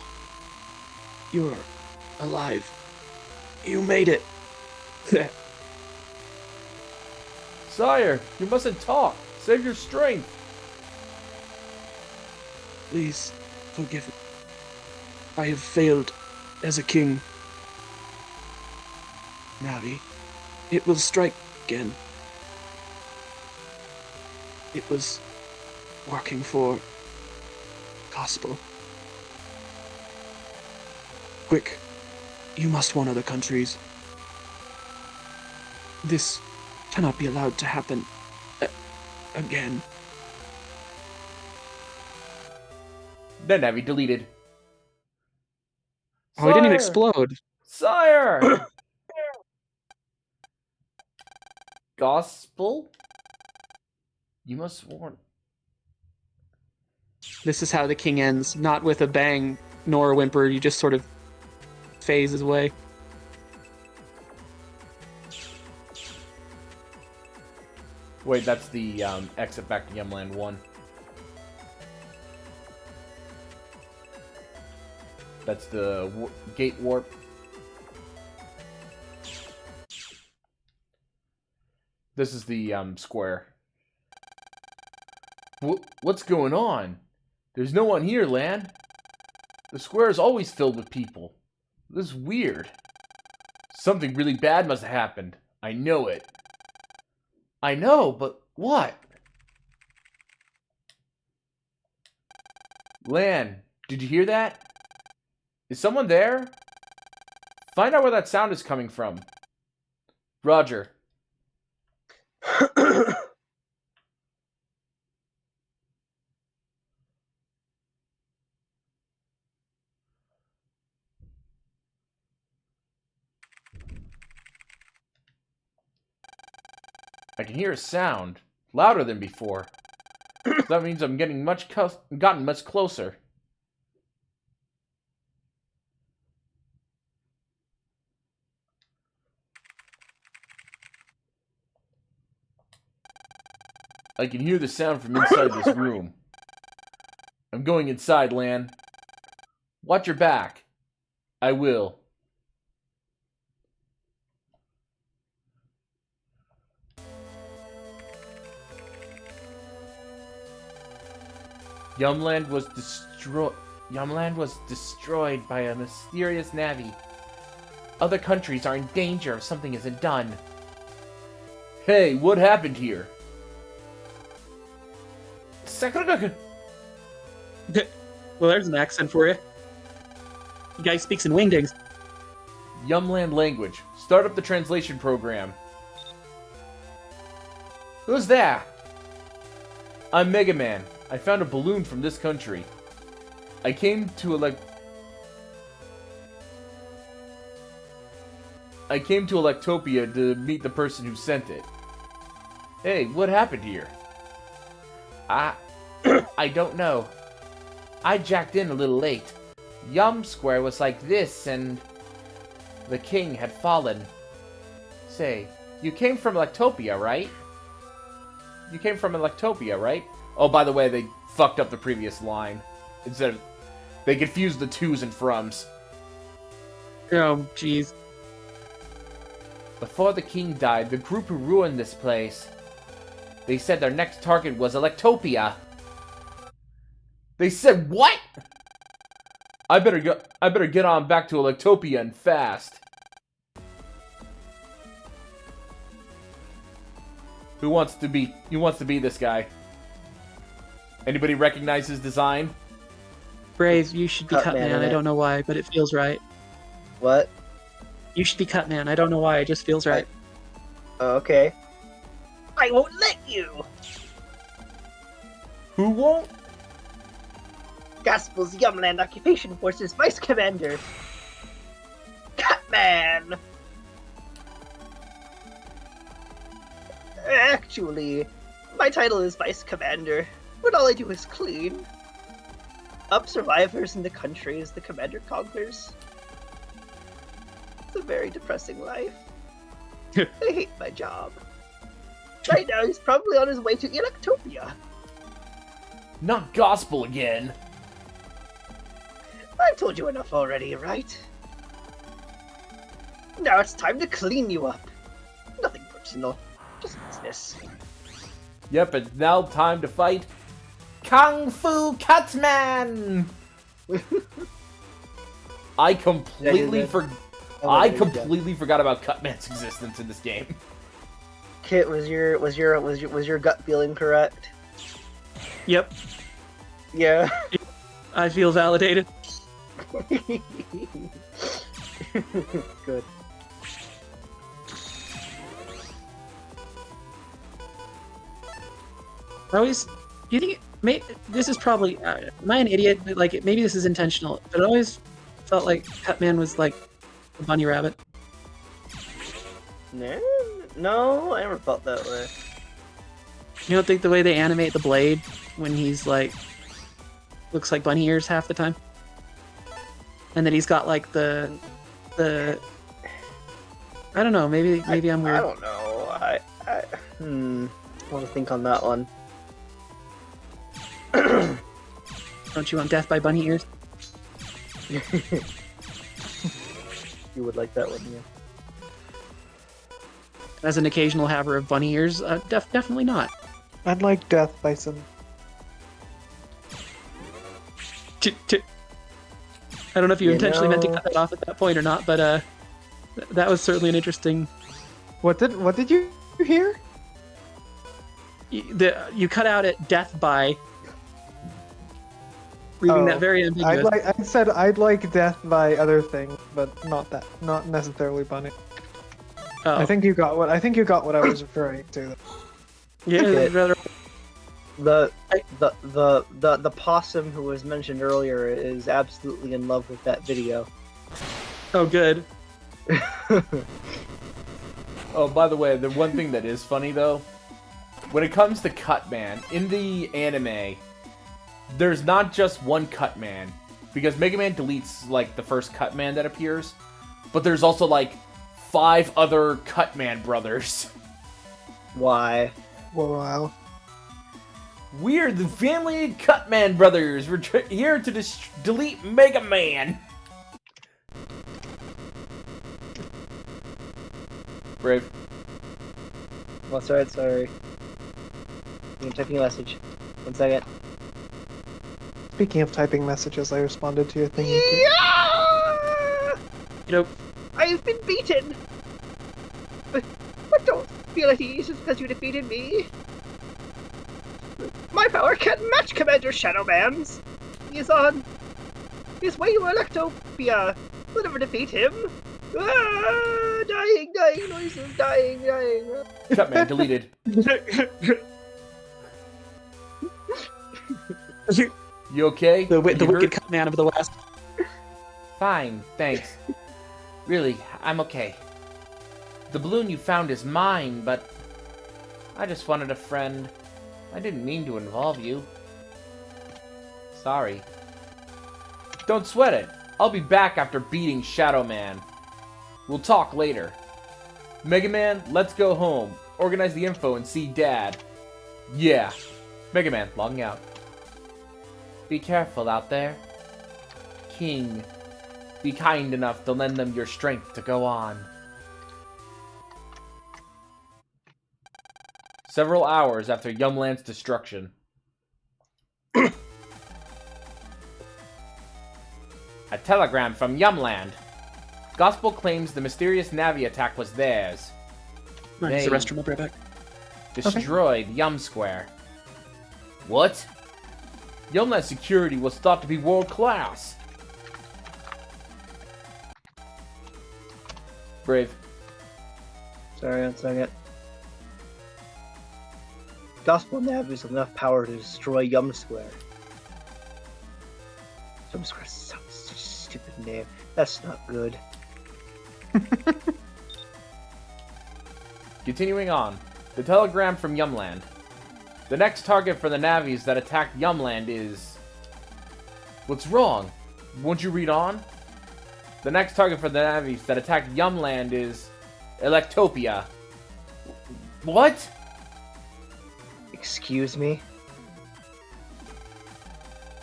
You're alive. You made it. Sire, you mustn't talk. Save your strength. Please, forgive me. I have failed as a king. Navi, it will strike again. It was working for gospel. Quick, you must warn other countries. This cannot be allowed to happen again. Then Navi deleted. Oh, it didn't even Sire! explode. Sire! Gospel? You must warn. This is how the king ends, not with a bang nor a whimper. You just sort of phases away. Wait, that's the exit back to Yumland 1. That's the gate warp. This is the square. What's going on? There's no one here, Lan. The square is always filled with people. This is weird. Something really bad must have happened. I know it. I know, but what? Lan, did you hear that? Is someone there? Find out where that sound is coming from. Roger. I can hear a sound, louder than before. So that means I'm getting gotten much closer. I can hear the sound from inside this room. I'm going inside, Lan. Watch your back. I will. Yumland was destroyed by a mysterious Navi. Other countries are in danger if something isn't done. Hey, what happened here? Well, there's an accent for you. The guy speaks in wingdings. Yumland language. Start up the translation program. Who's there? I'm Megaman. I found a balloon from this country. I came to Electopia to meet the person who sent it. Hey, what happened here? I don't know. I jacked in a little late. Yum Square was like this, and the king had fallen. Say, you came from Electopia, right? You came from Electopia, right? Oh, by the way, they fucked up the previous line. Instead of... They confused the twos and froms. Oh, jeez. Before the king died, the group who ruined this place, they said their next target was Electopia. They said what? I better get on back to Electopia and fast. Who wants to be this guy? Anybody recognize his design? Brave, you should be Cutman. I don't know why, but it feels right. What? You should be Cutman. I don't know why, it just feels right. Okay. I won't let you! Who won't? Gospel's Yumland Occupation Force's Vice Commander, Catman! Actually, my title is Vice Commander, but all I do is clean. Up survivors in the country as the commander conquers. It's a very depressing life. I hate my job. Right now, he's probably on his way to Electopia. Not gospel again. I've told you enough already, right? Now it's time to clean you up. Nothing personal, just business. Yep, it's now time to fight Kung Fu Cutman! I completely forgot about Cutman's existence in this game. Kit, was your gut feeling correct? Yep, Yeah. I feel validated. Good. I always, do you think this is probably, am I an idiot? Like, maybe this is intentional, but it always felt like Cutman was like a bunny rabbit. No, I never felt that way. You don't think the way they animate the blade when he's like, looks like bunny ears half the time? And then he's got like the I don't know, maybe I'm weird. I don't know. I want to think on that one. Don't you want death by bunny ears? You would like that one, yeah. As an occasional haver of bunny ears, definitely not. I'd like death by some. I don't know if you intentionally meant to cut that off at that point or not, but that was certainly an interesting. What did you hear? You cut out at death by, leaving that very ambiguous. I said I'd like death by other things, but not necessarily bunny. Oh. I think you got what I was referring to. Yeah, rather. The possum who was mentioned earlier is absolutely in love with that video. Oh, good. Oh, by the way, the one thing that is funny though, when it comes to Cutman in the anime, there's not just one Cutman, because Mega Man deletes like the first Cutman that appears, but there's also like 5 other Cutman brothers. Why? Wow. We're the family of Cutman brothers. We're here to delete Mega Man. Brave. What's right? Sorry. I'm typing a message. 1 second. Speaking of typing messages, I responded to your thing. Yeah! Nope. I've been beaten! But don't feel at ease just because you defeated me. My power can't match Commander Shadowman's. He is on He's way to Electopia! We'll never defeat him! Ah, dying noises, dying. Cutman deleted. You okay? The You wicked hurt? cut man of the West. Fine, thanks. Really, I'm okay. The balloon you found is mine, but I just wanted a friend. I didn't mean to involve you. Sorry. Don't sweat it. I'll be back after beating Shadow Man. We'll talk later. Mega Man, let's go home. Organize the info and see Dad. Yeah. Mega Man, logging out. Be careful out there. King, be kind enough to lend them your strength to go on. Several hours after Yumland's destruction. A telegram from Yumland. Gospel claims the mysterious Navi attack was theirs. Nice, the They- restroom, I'll be right back. Destroyed Yum Square. What? Yumland's security was thought to be world class. Brave. Sorry, 1 second. Gospel Navis have enough power to destroy Yum Square. Yum Square sounds such a stupid name. That's not good. Continuing on. The telegram from Yumland. The next target for the Navis that attacked Yumland is... What's wrong? Won't you read on? The next target for the Navis that attacked Yumland is... Electopia. What? Excuse me?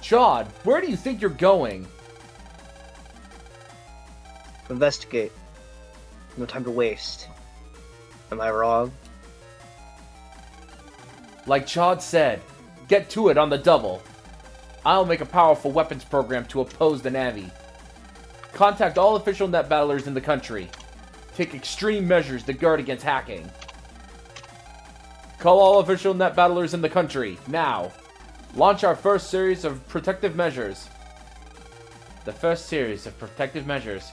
Chad, where do you think you're going? Investigate. No time to waste. Am I wrong? Like Chad said, get to it on the double. I'll make a powerful weapons program to oppose the Navi. Contact all official net battlers in the country. Take extreme measures to guard against hacking. Call all official net battlers in the country, now. Launch our first series of protective measures. The first series of protective measures.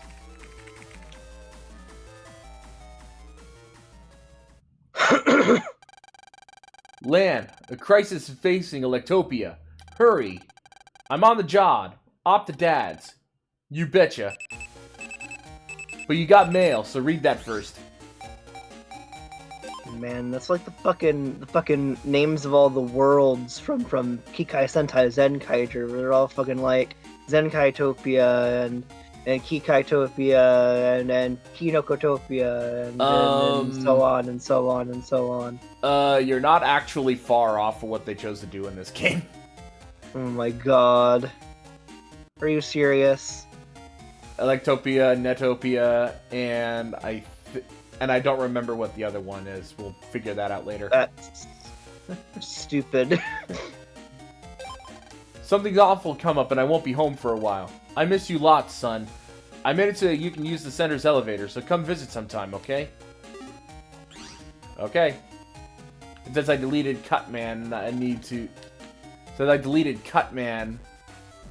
Lan, a crisis is facing Electopia. Hurry. I'm on the job. Opt to dads. You betcha. But you got mail, so read that first. Man, that's like the fucking names of all the worlds from Kikai Sentai Zenkaiger. They're all fucking like Zenkaitopia and Kikaitopia and Kinokotopia and so on and so on and so on. You're not actually far off for what they chose to do in this game. Oh my god. Are you serious? Electopia, Netopia, and I don't remember what the other one is. We'll figure that out later. That's stupid. Something's awful come up and I won't be home for a while. I miss you lots, son. I made it so that you can use the center's elevator, so come visit sometime, okay? Okay. It says I deleted Cutman. I need to... It says I deleted Cutman.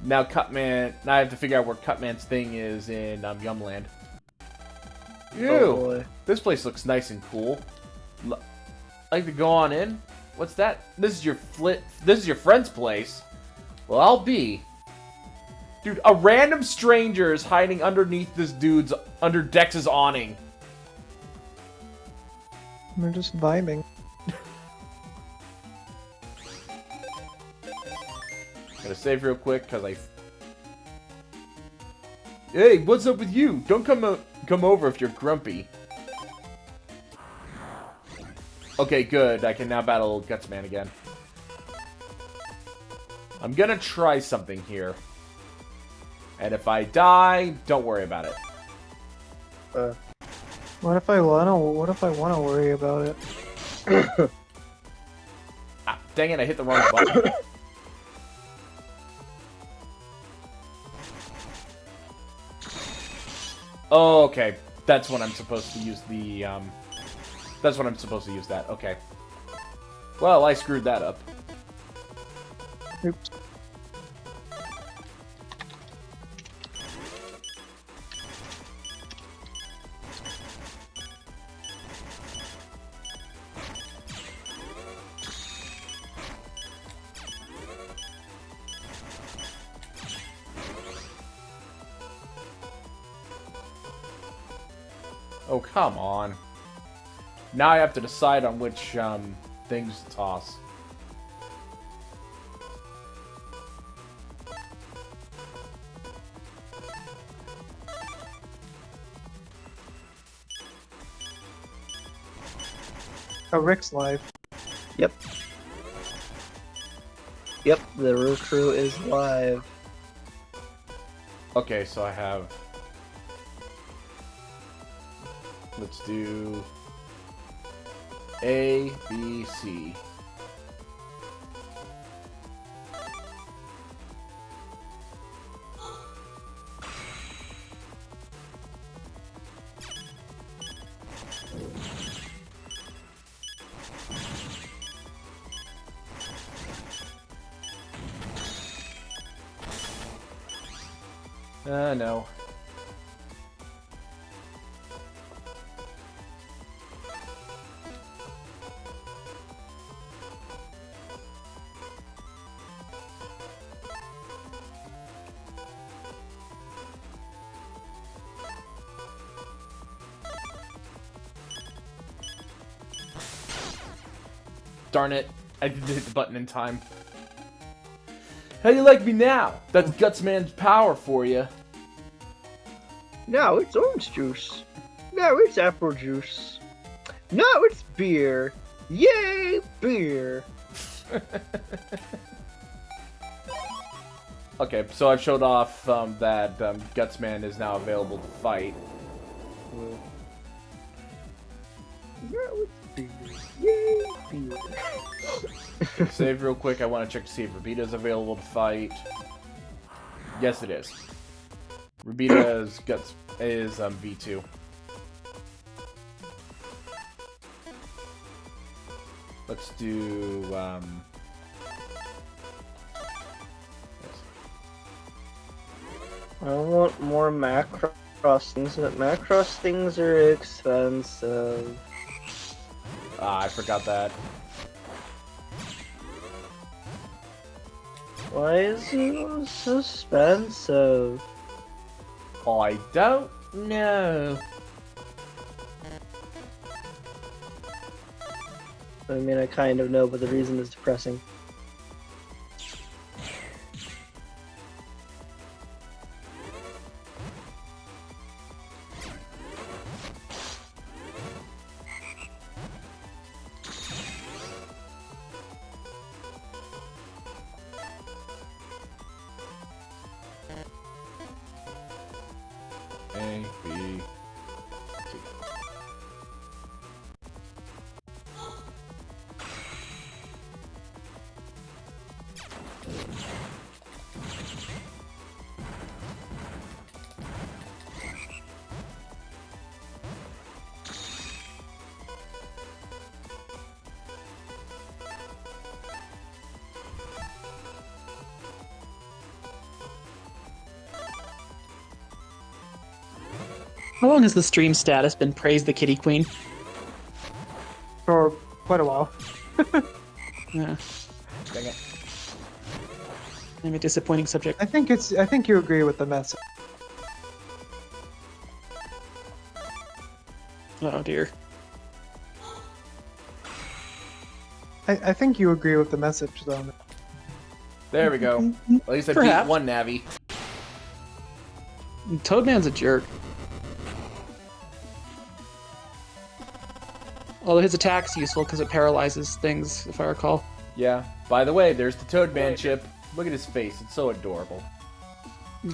Now Cutman... Now I have to figure out where Cutman's thing is in Yumland. Ew! Oh boy. This place looks nice and cool. Like to go on in? What's that? This is your friend's place. Well, I'll be. Dude, a random stranger is hiding underneath this dude's under Dex's awning. We're just vibing. Gotta save real quick because I. Hey, what's up with you? Don't come over if you're grumpy. Okay, good. I can now battle Gutsman again. I'm gonna try something here. And if I die, don't worry about it. What if I wanna worry about it? Ah, dang it, I hit the wrong button. Oh, okay. That's when I'm supposed to use the, That's when I'm supposed to use that. Okay. Well, I screwed that up. Oops. Oh, come on. Now I have to decide on which things to toss. Oh, Rick's live. Yep. Yep, the road crew is live. Okay, so I have... Let's do... A, B, C. No. Darn it. I didn't hit the button in time. How do you like me now? That's Gutsman's power for you. Now it's orange juice. Now it's apple juice. Now it's beer. Yay, beer. Okay, so I've showed off that Gutsman is now available to fight. Now it's beer. Yay, beer. Save real quick. I want to check to see if Rabita's available to fight. Yes, it is. Rabita's Guts is V2. Let's do I want more Macross things, but Macross things are expensive. Ah, I forgot that. Why is it so expensive? I don't know. I mean, I kind of know, but the reason is depressing. A, B, C. How long has the stream status been Praise the Kitty Queen? For quite a while. Yeah. Dang it. I'm a disappointing subject. I think you agree with the message. Oh dear. I think you agree with the message, though. There we go. At least I Perhaps. beat one Navi. Toadman's a jerk. Although his attack's useful because it paralyzes things, if I recall. Yeah. By the way, there's the Toadman chip. Look at his face. It's so adorable.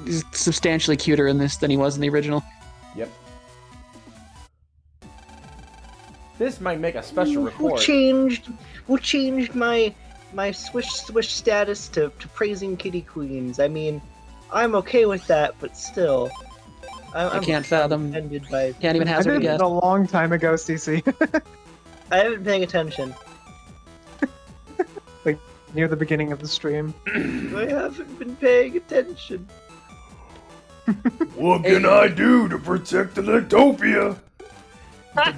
He's substantially cuter in this than he was in the original. Yep. This might make a special report. Who changed my swish status to praising kitty queens? I mean, I'm okay with that, but still, I can't fathom. offended by. Can't even I hazard a did it guess. a long time ago, CC. I haven't been paying attention. Like, near the beginning of the stream. I haven't been paying attention. What can I do to protect the Nectopia?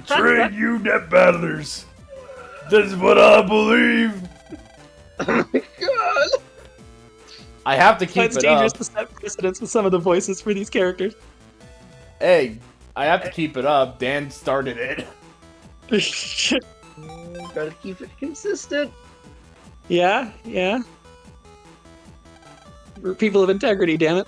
Train you net battlers. This is what I believe. Oh my god! I have to keep It's it dangerous up. to set precedents with some of the voices for these characters. Hey, I have to keep it up. Dan started it. Gotta keep it consistent. Yeah. We're people of integrity, damn it.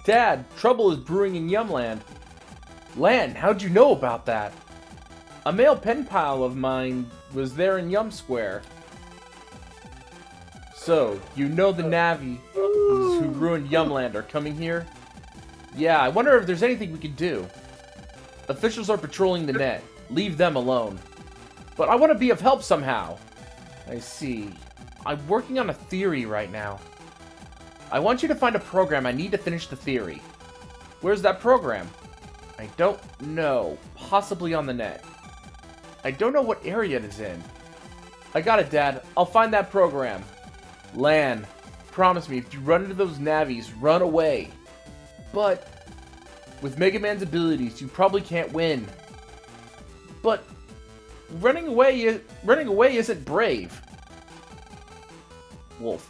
Dad, trouble is brewing in Yumland. Lan, how'd you know about that? A male pen pal of mine was there in Yum Square. So, you know the Navi who ruined Yumland are coming here? Yeah, I wonder if there's anything we can do. Officials are patrolling the net. Leave them alone. But I want to be of help somehow. I see. I'm working on a theory right now. I want you to find a program I need to finish the theory. Where's that program? I don't know. Possibly on the net. I don't know what area it is in. I got it, Dad. I'll find that program. Lan, promise me if you run into those Navis, run away. But with Mega Man's abilities, you probably can't win. But running away isn't brave. Wolf.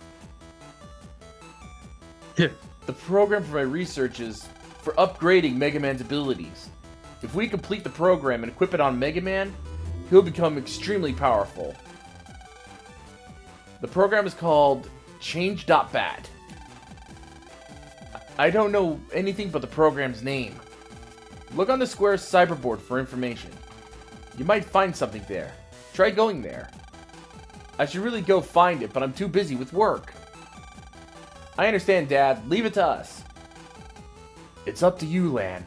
The program for my research is for upgrading Mega Man's abilities. If we complete the program and equip it on Mega Man, he'll become extremely powerful. The program is called Change.Bat. I don't know anything but the program's name. Look on the Square's cyberboard for information. You might find something there. Try going there. I should really go find it, but I'm too busy with work. I understand, Dad. Leave it to us. It's up to you, Lan.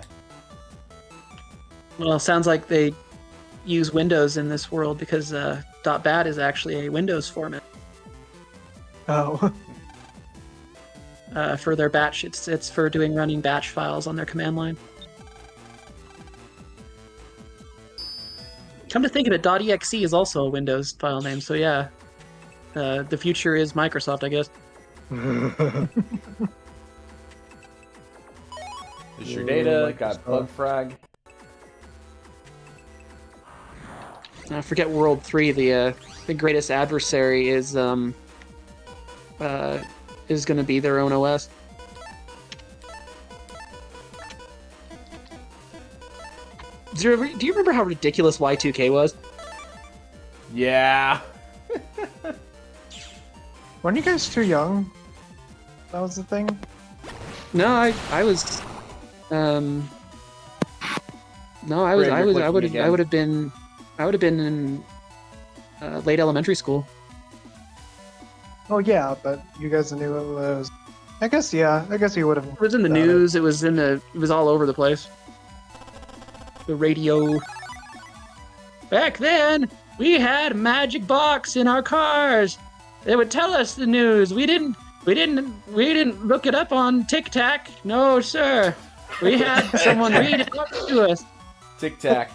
Well, sounds like they use Windows in this world because .bat is actually a Windows format. Oh. For their batch, it's for running batch files on their command line. Come to think of it, .exe is also a Windows file name, so yeah. The future is Microsoft, I guess. Is your data, got bug frag. I forget World 3, the greatest adversary is going to be their own OS. Do you remember how ridiculous Y2K was? Yeah. Weren't you guys too young? That was the thing? No, I was no, I would have been in late elementary school. Oh yeah, but you guys knew it was. I guess yeah. I guess you would have. It was in the news. It was all over the place. The radio. Back then, we had a magic box in our cars. They would tell us the news. We didn't look it up on Tic Tac. No, sir. We had someone read it up to us. Tic Tac.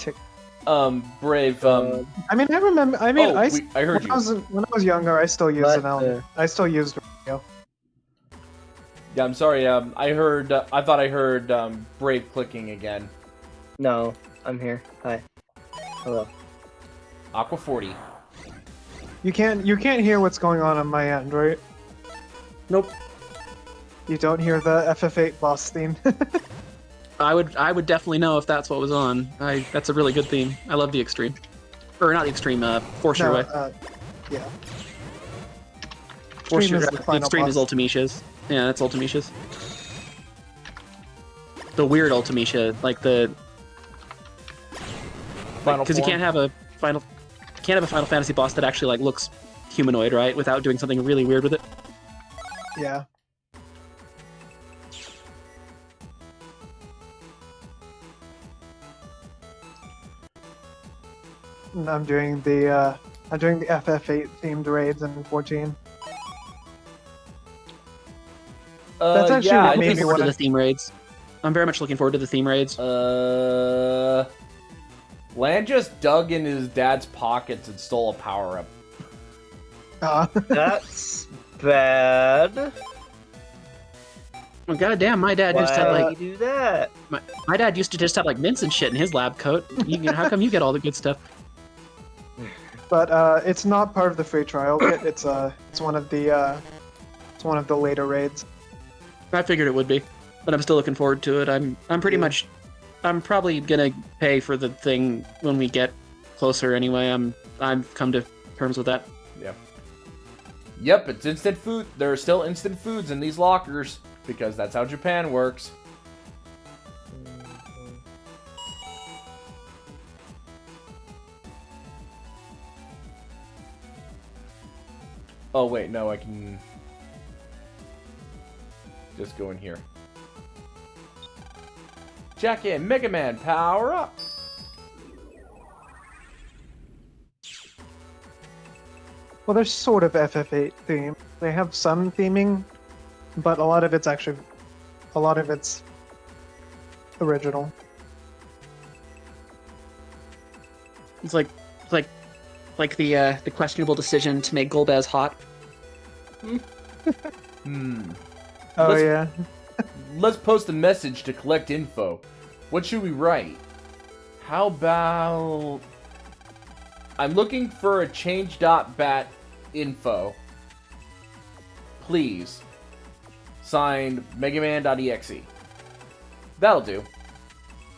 Brave. I mean, I remember. I mean, I heard you. When I was younger, I still used I still used radio. Yeah, I'm sorry. I thought I heard Brave clicking again. No, I'm here. Hi. Hello. Aqua 40. You can't hear what's going on my end, right? Nope. You don't hear the FF8 boss theme. I would definitely know if that's what was on. That's a really good theme. I love the extreme, or not the extreme. Force Your Way. Yeah. Force Your Way. The The extreme boss. is Ultimecia's. Yeah, that's Ultimecia's. The weird Ultimecia, like the Final because you form? can't have a Final Fantasy boss that actually like looks humanoid, right? Without doing something really weird with it. Yeah. And I'm doing the FF8 themed raids in 14. That's actually yeah, what I'm made looking me forward to wanna- the theme raids. I'm very much looking forward to the theme raids. Lan just dug in his dad's pockets and stole a power-up. That's bad. Well, goddamn, my dad just had Why like you do that? my dad used to just have like mints and shit in his lab coat. How come you get all the good stuff? But it's not part of the free trial kit. It's one of the later raids. I figured it would be, but I'm still looking forward to it. I'm probably gonna pay for the thing when we get closer. Anyway, I've come to terms with that. Yeah. Yep, it's instant food. There are still instant foods in these lockers because that's how Japan works. Oh wait, no, I can just go in here. Jack in, Megaman, power up! Well, there's sort of FF8 theme. They have some theming, but a lot of it's original. It's like the questionable decision to make Golbez hot. Oh Let's- yeah. Let's post a message to collect info. What should we write? How about... I'm looking for a change.bat info. Please. Signed, Megaman.exe. That'll do.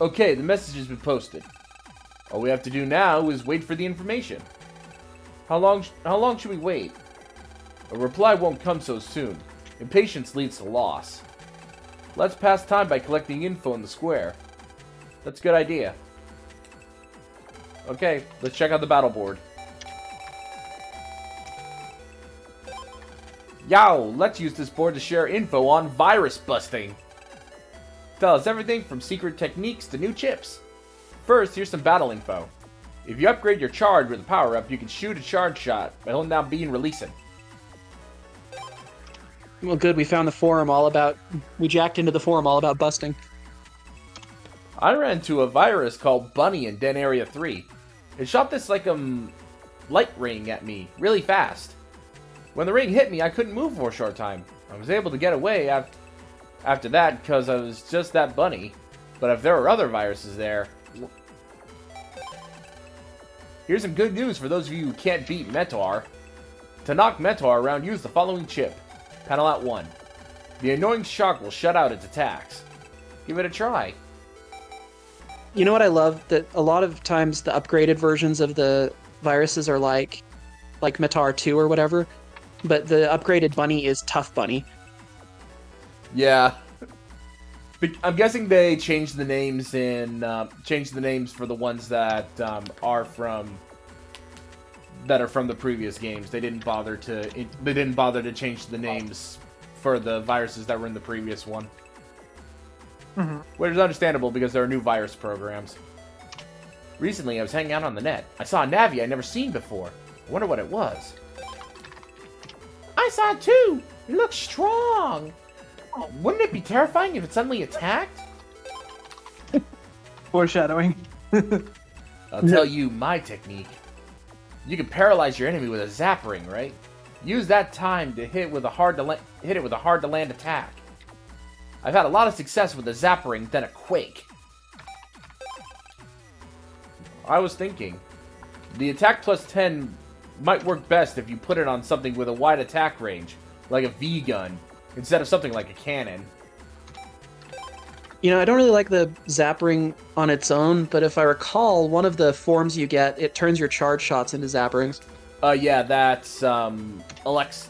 Okay, the message has been posted. All we have to do now is wait for the information. How long should we wait? A reply won't come so soon. Impatience leads to loss. Let's pass time by collecting info in the square. That's a good idea. Okay, let's check out the battle board. Yow, let's use this board to share info on virus busting. Tell us everything from secret techniques to new chips. First, here's some battle info. If you upgrade your charge with a power-up, you can shoot a charge shot by holding down B and releasing. Well, good. We found the forum all about. We jacked into the forum all about busting. I ran into a virus called Bunny in Den Area 3. It shot this light ring at me really fast. When the ring hit me, I couldn't move for a short time. I was able to get away after that because I was just that bunny. But if there were other viruses there... Here's some good news for those of you who can't beat Meteor. To knock Meteor around, use the following chip. Panel out 1. The annoying shock will shut out its attacks. Give it a try. You know what I love? That a lot of times the upgraded versions of the viruses are like Metar 2 or whatever, but the upgraded bunny is Tough Bunny. Yeah. I'm guessing they changed the names for the ones that are from the previous games. They didn't bother to change the names for the viruses that were in the previous one. Mm-hmm. Which is understandable because there are new virus programs. Recently, I was hanging out on the net. I saw a Navi I'd never seen before. I wonder what it was. I saw it too! It looks strong! Oh, wouldn't it be terrifying if it suddenly attacked? Foreshadowing. I'll tell you my technique. You can paralyze your enemy with a zap ring, right? Use that time to hit it with a hard to land attack. I've had a lot of success with a zap ring, then a quake. I was thinking, the attack plus 10 might work best if you put it on something with a wide attack range, like a V-gun, instead of something like a cannon. You know, I don't really like the zap ring on its own, but if I recall, one of the forms you get, it turns your charge shots into zap rings. Yeah, that's Alex.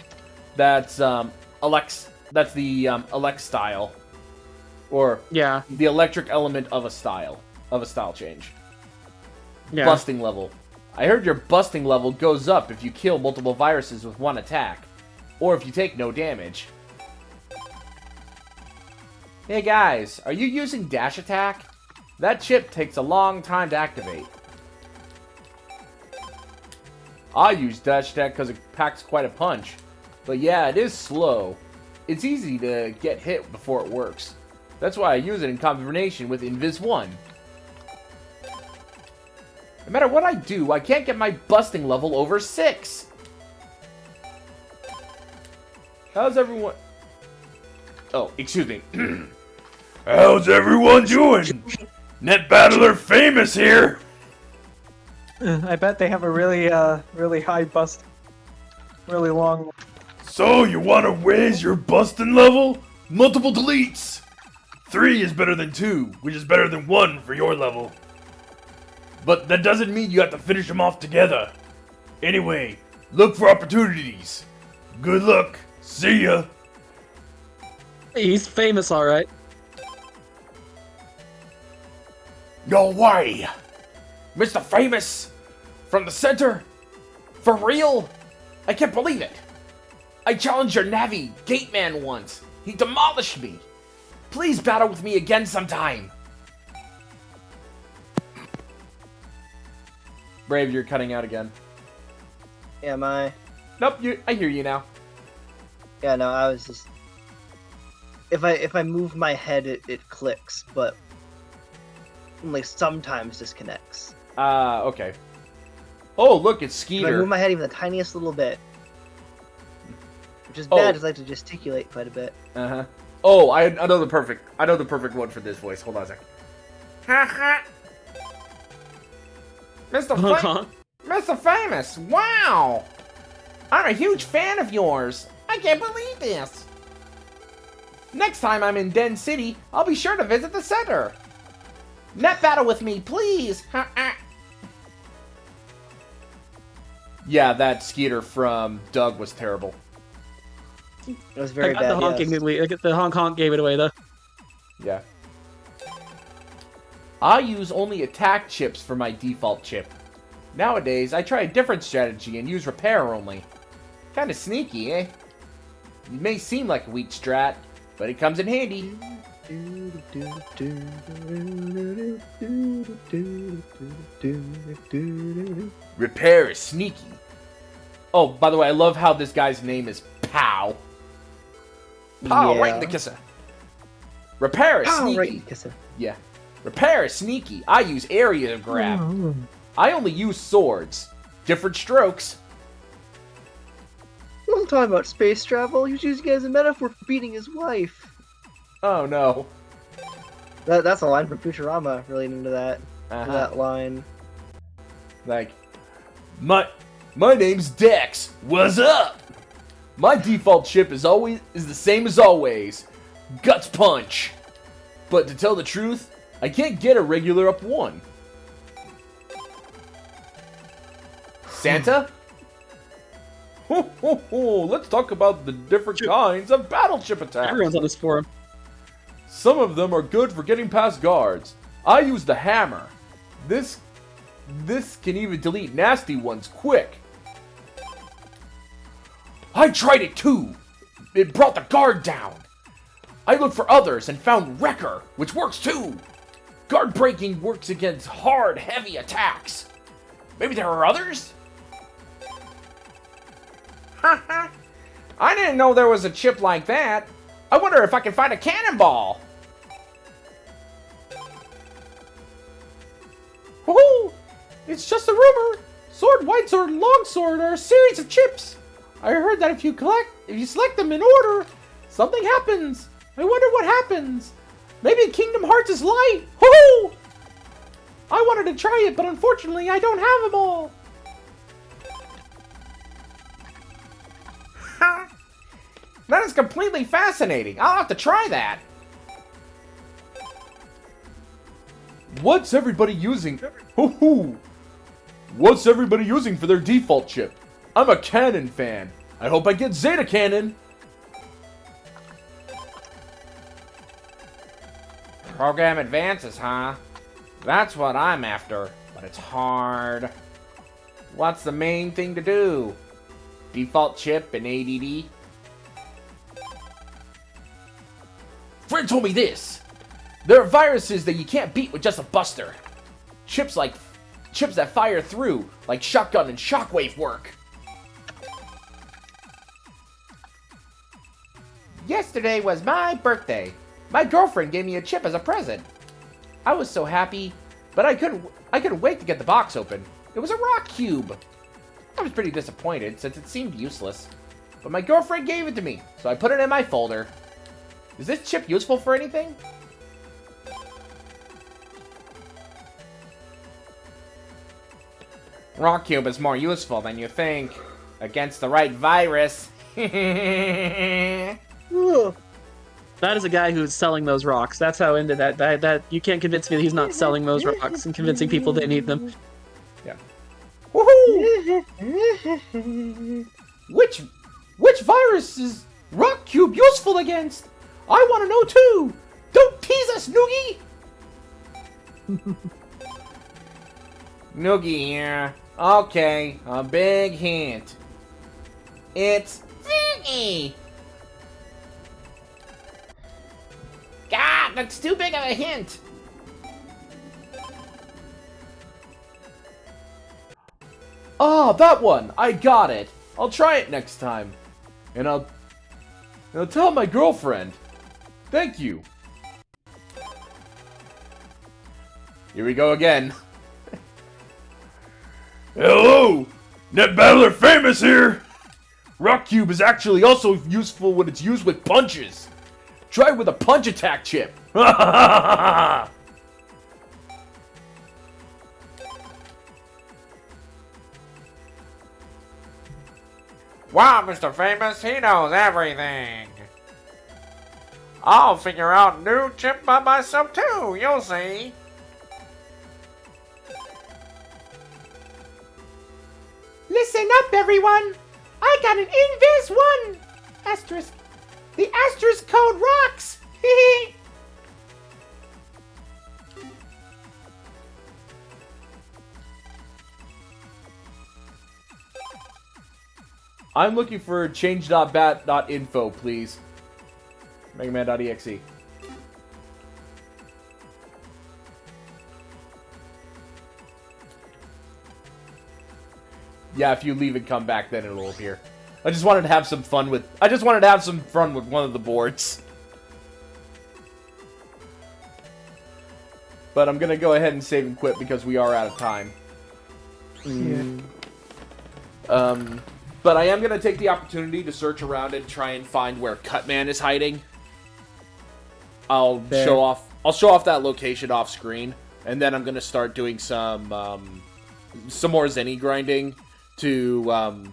That's the Alex style, or Yeah, the electric element of a style change. yeah. Busting level. I heard your busting level goes up if you kill multiple viruses with one attack, or if you take no damage. Hey guys, are you using dash attack? That chip takes a long time to activate. I use dash attack because it packs quite a punch. But yeah, it is slow. It's easy to get hit before it works. That's why I use it in combination with Invis 1. No matter what I do, I can't get my busting level over 6. How's everyone? Oh, excuse me. How's everyone doing? Net Battler Famous here. I bet they have a really, really high bust, really long. So, you want to raise your bustin' level? Multiple deletes. 3 is better than 2, which is better than 1 for your level. But that doesn't mean you have to finish them off together. Anyway, look for opportunities. Good luck. See ya. He's famous, all right. No way! Mr. Famous! From the center? For real? I can't believe it! I challenged your Navi gate man once. He demolished me. Please battle with me again sometime. Brave, you're cutting out again. Am I? Nope, I hear you now. Yeah, no, I was just. If I move my head, it clicks, but only sometimes disconnects. Okay. Oh, look, it's If I Skeeter. move my head even the tiniest little bit, which is Oh. bad, because I like to gesticulate quite a bit. Uh-huh. Oh, I know the perfect one for this voice. Hold on a second. Mr. Famous, wow! I'm a huge fan of yours. I can't believe this. Next time I'm in Den City, I'll be sure to visit the center. Net battle with me, please. Yeah, that Skeeter from Doug was terrible. It was very I got bad. the honking. Yes. The honk gave it away though. Yeah. I use only attack chips for my default chip. Nowadays, I try a different strategy and use repair only. Kinda sneaky, eh? It may seem like a weak strat, but it comes in handy. Repair is sneaky. Oh, by the way, I love how this guy's name is Pow. Pow, right in the kisser. Repair is sneaky. Right, kisser. Yeah. Repair is sneaky. I use area grab. I only use swords. Different strokes. I'm talking about space travel. He was using it as a metaphor for beating his wife. Oh no. That's a line from Futurama relating to that. Uh-huh. That line. Like, my name's Dex. What's up? My default chip is the same as always. Guts punch. But to tell the truth, I can't get a regular up 1. Santa? Ho, ho, ho. Let's talk about the different kinds of battleship attacks. Everyone's on this forum. Some of them are good for getting past guards. I use the hammer. This can even delete nasty ones quick. I tried it too. It brought the guard down. I looked for others and found Wrecker, which works too. Guard breaking works against hard, heavy attacks. Maybe there are others? I didn't know there was a chip like that. I wonder if I can find a cannonball. Woohoo! It's just a rumor. Sword, white sword, and long sword are a series of chips. I heard that if you select them in order, something happens. I wonder what happens. Maybe Kingdom Hearts is light. Woohoo! I wanted to try it, but unfortunately, I don't have them all. That is completely fascinating. I'll have to try that. What's everybody using? Hoo-hoo! What's everybody using for their default chip? I'm a Cannon fan. I hope I get Zeta Cannon. Program advances, huh? That's what I'm after, but it's hard. What's the main thing to do? Default chip and ADD? Friend told me this. There are viruses that you can't beat with just a buster. Chips that fire through, like shotgun and shockwave work. Yesterday was my birthday. My girlfriend gave me a chip as a present. I was so happy, but I couldn't wait to get the box open. It was a rock cube. I was pretty disappointed since it seemed useless. but my girlfriend gave it to me, so I put it in my folder. Is this chip useful for anything? Rock Cube is more useful than you think. Against the right virus. Ugh. That is a guy who's selling those rocks. That's how into that you can't convince me that he's not selling those rocks and convincing people they need them. Yeah. Woohoo! Which virus is Rock Cube useful against? I want to know too. Don't tease us, Noogie. Noogie here. Okay, a big hint. It's Noogie. God, that's too big of a hint. Ah, that one! I got it! I'll try it next time. And I'll tell my girlfriend. Thank you. Here we go again. Hello! Net Battler Famous here! Rock Cube is actually also useful when it's used with punches. Try it with a punch attack chip. Ha Wow, Mr. Famous, he knows everything. I'll figure out new chip by myself too, you'll see. Listen up, everyone! I got an Invis 1! Asterisk. The asterisk code rocks! I'm looking for change.bat.info, please. Megaman.exe. Yeah, if you leave and come back, then it'll appear. I just wanted to have some fun with one of the boards. But I'm gonna go ahead and save and quit because we are out of time. Yeah. But I am gonna take the opportunity to search around and try and find where Cutman is hiding. I'll show off that location off screen, and then I'm gonna start doing some more Zenny grinding to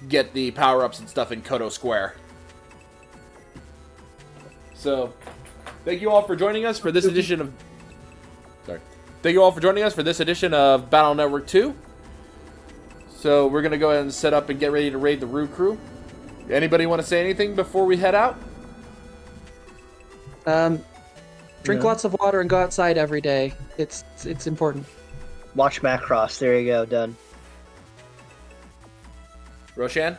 get the power-ups and stuff in Koto Square. So, thank you all for joining us for this edition of... Thank you all for joining us for this edition of Battle Network 2. So, we're going to go ahead and set up and get ready to raid the Roo Crew. Anybody want to say anything before we head out? Drink lots of water and go outside every day. It's important. Watch Macross. There you go. Done. Roshan?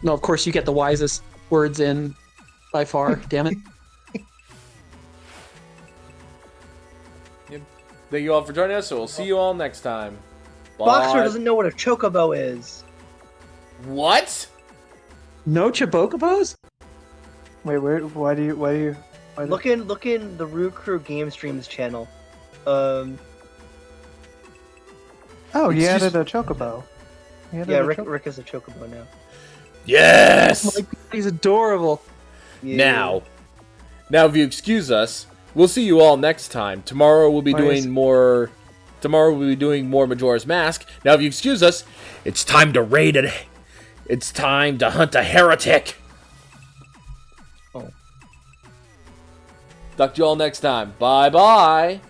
No, of course you get the wisest words in by far. Damn it. Yep. Thank you all for joining us, so we'll see you all next time. Bye. Boxer doesn't know what a chocobo is. What? No Chibokobos? Wait, why do you? Look in the Roo Crew Game Streams channel. Oh, he added a chocobo. Yeah, Rick is a chocobo now. Yes! Oh my God, he's adorable. Yeah. Now, if you excuse us, we'll see you all next time. Tomorrow we'll be doing more Majora's Mask. Now, if you excuse us, it's time to raid it. It's time to hunt a heretic. Oh. Talk to you all next time. Bye-bye.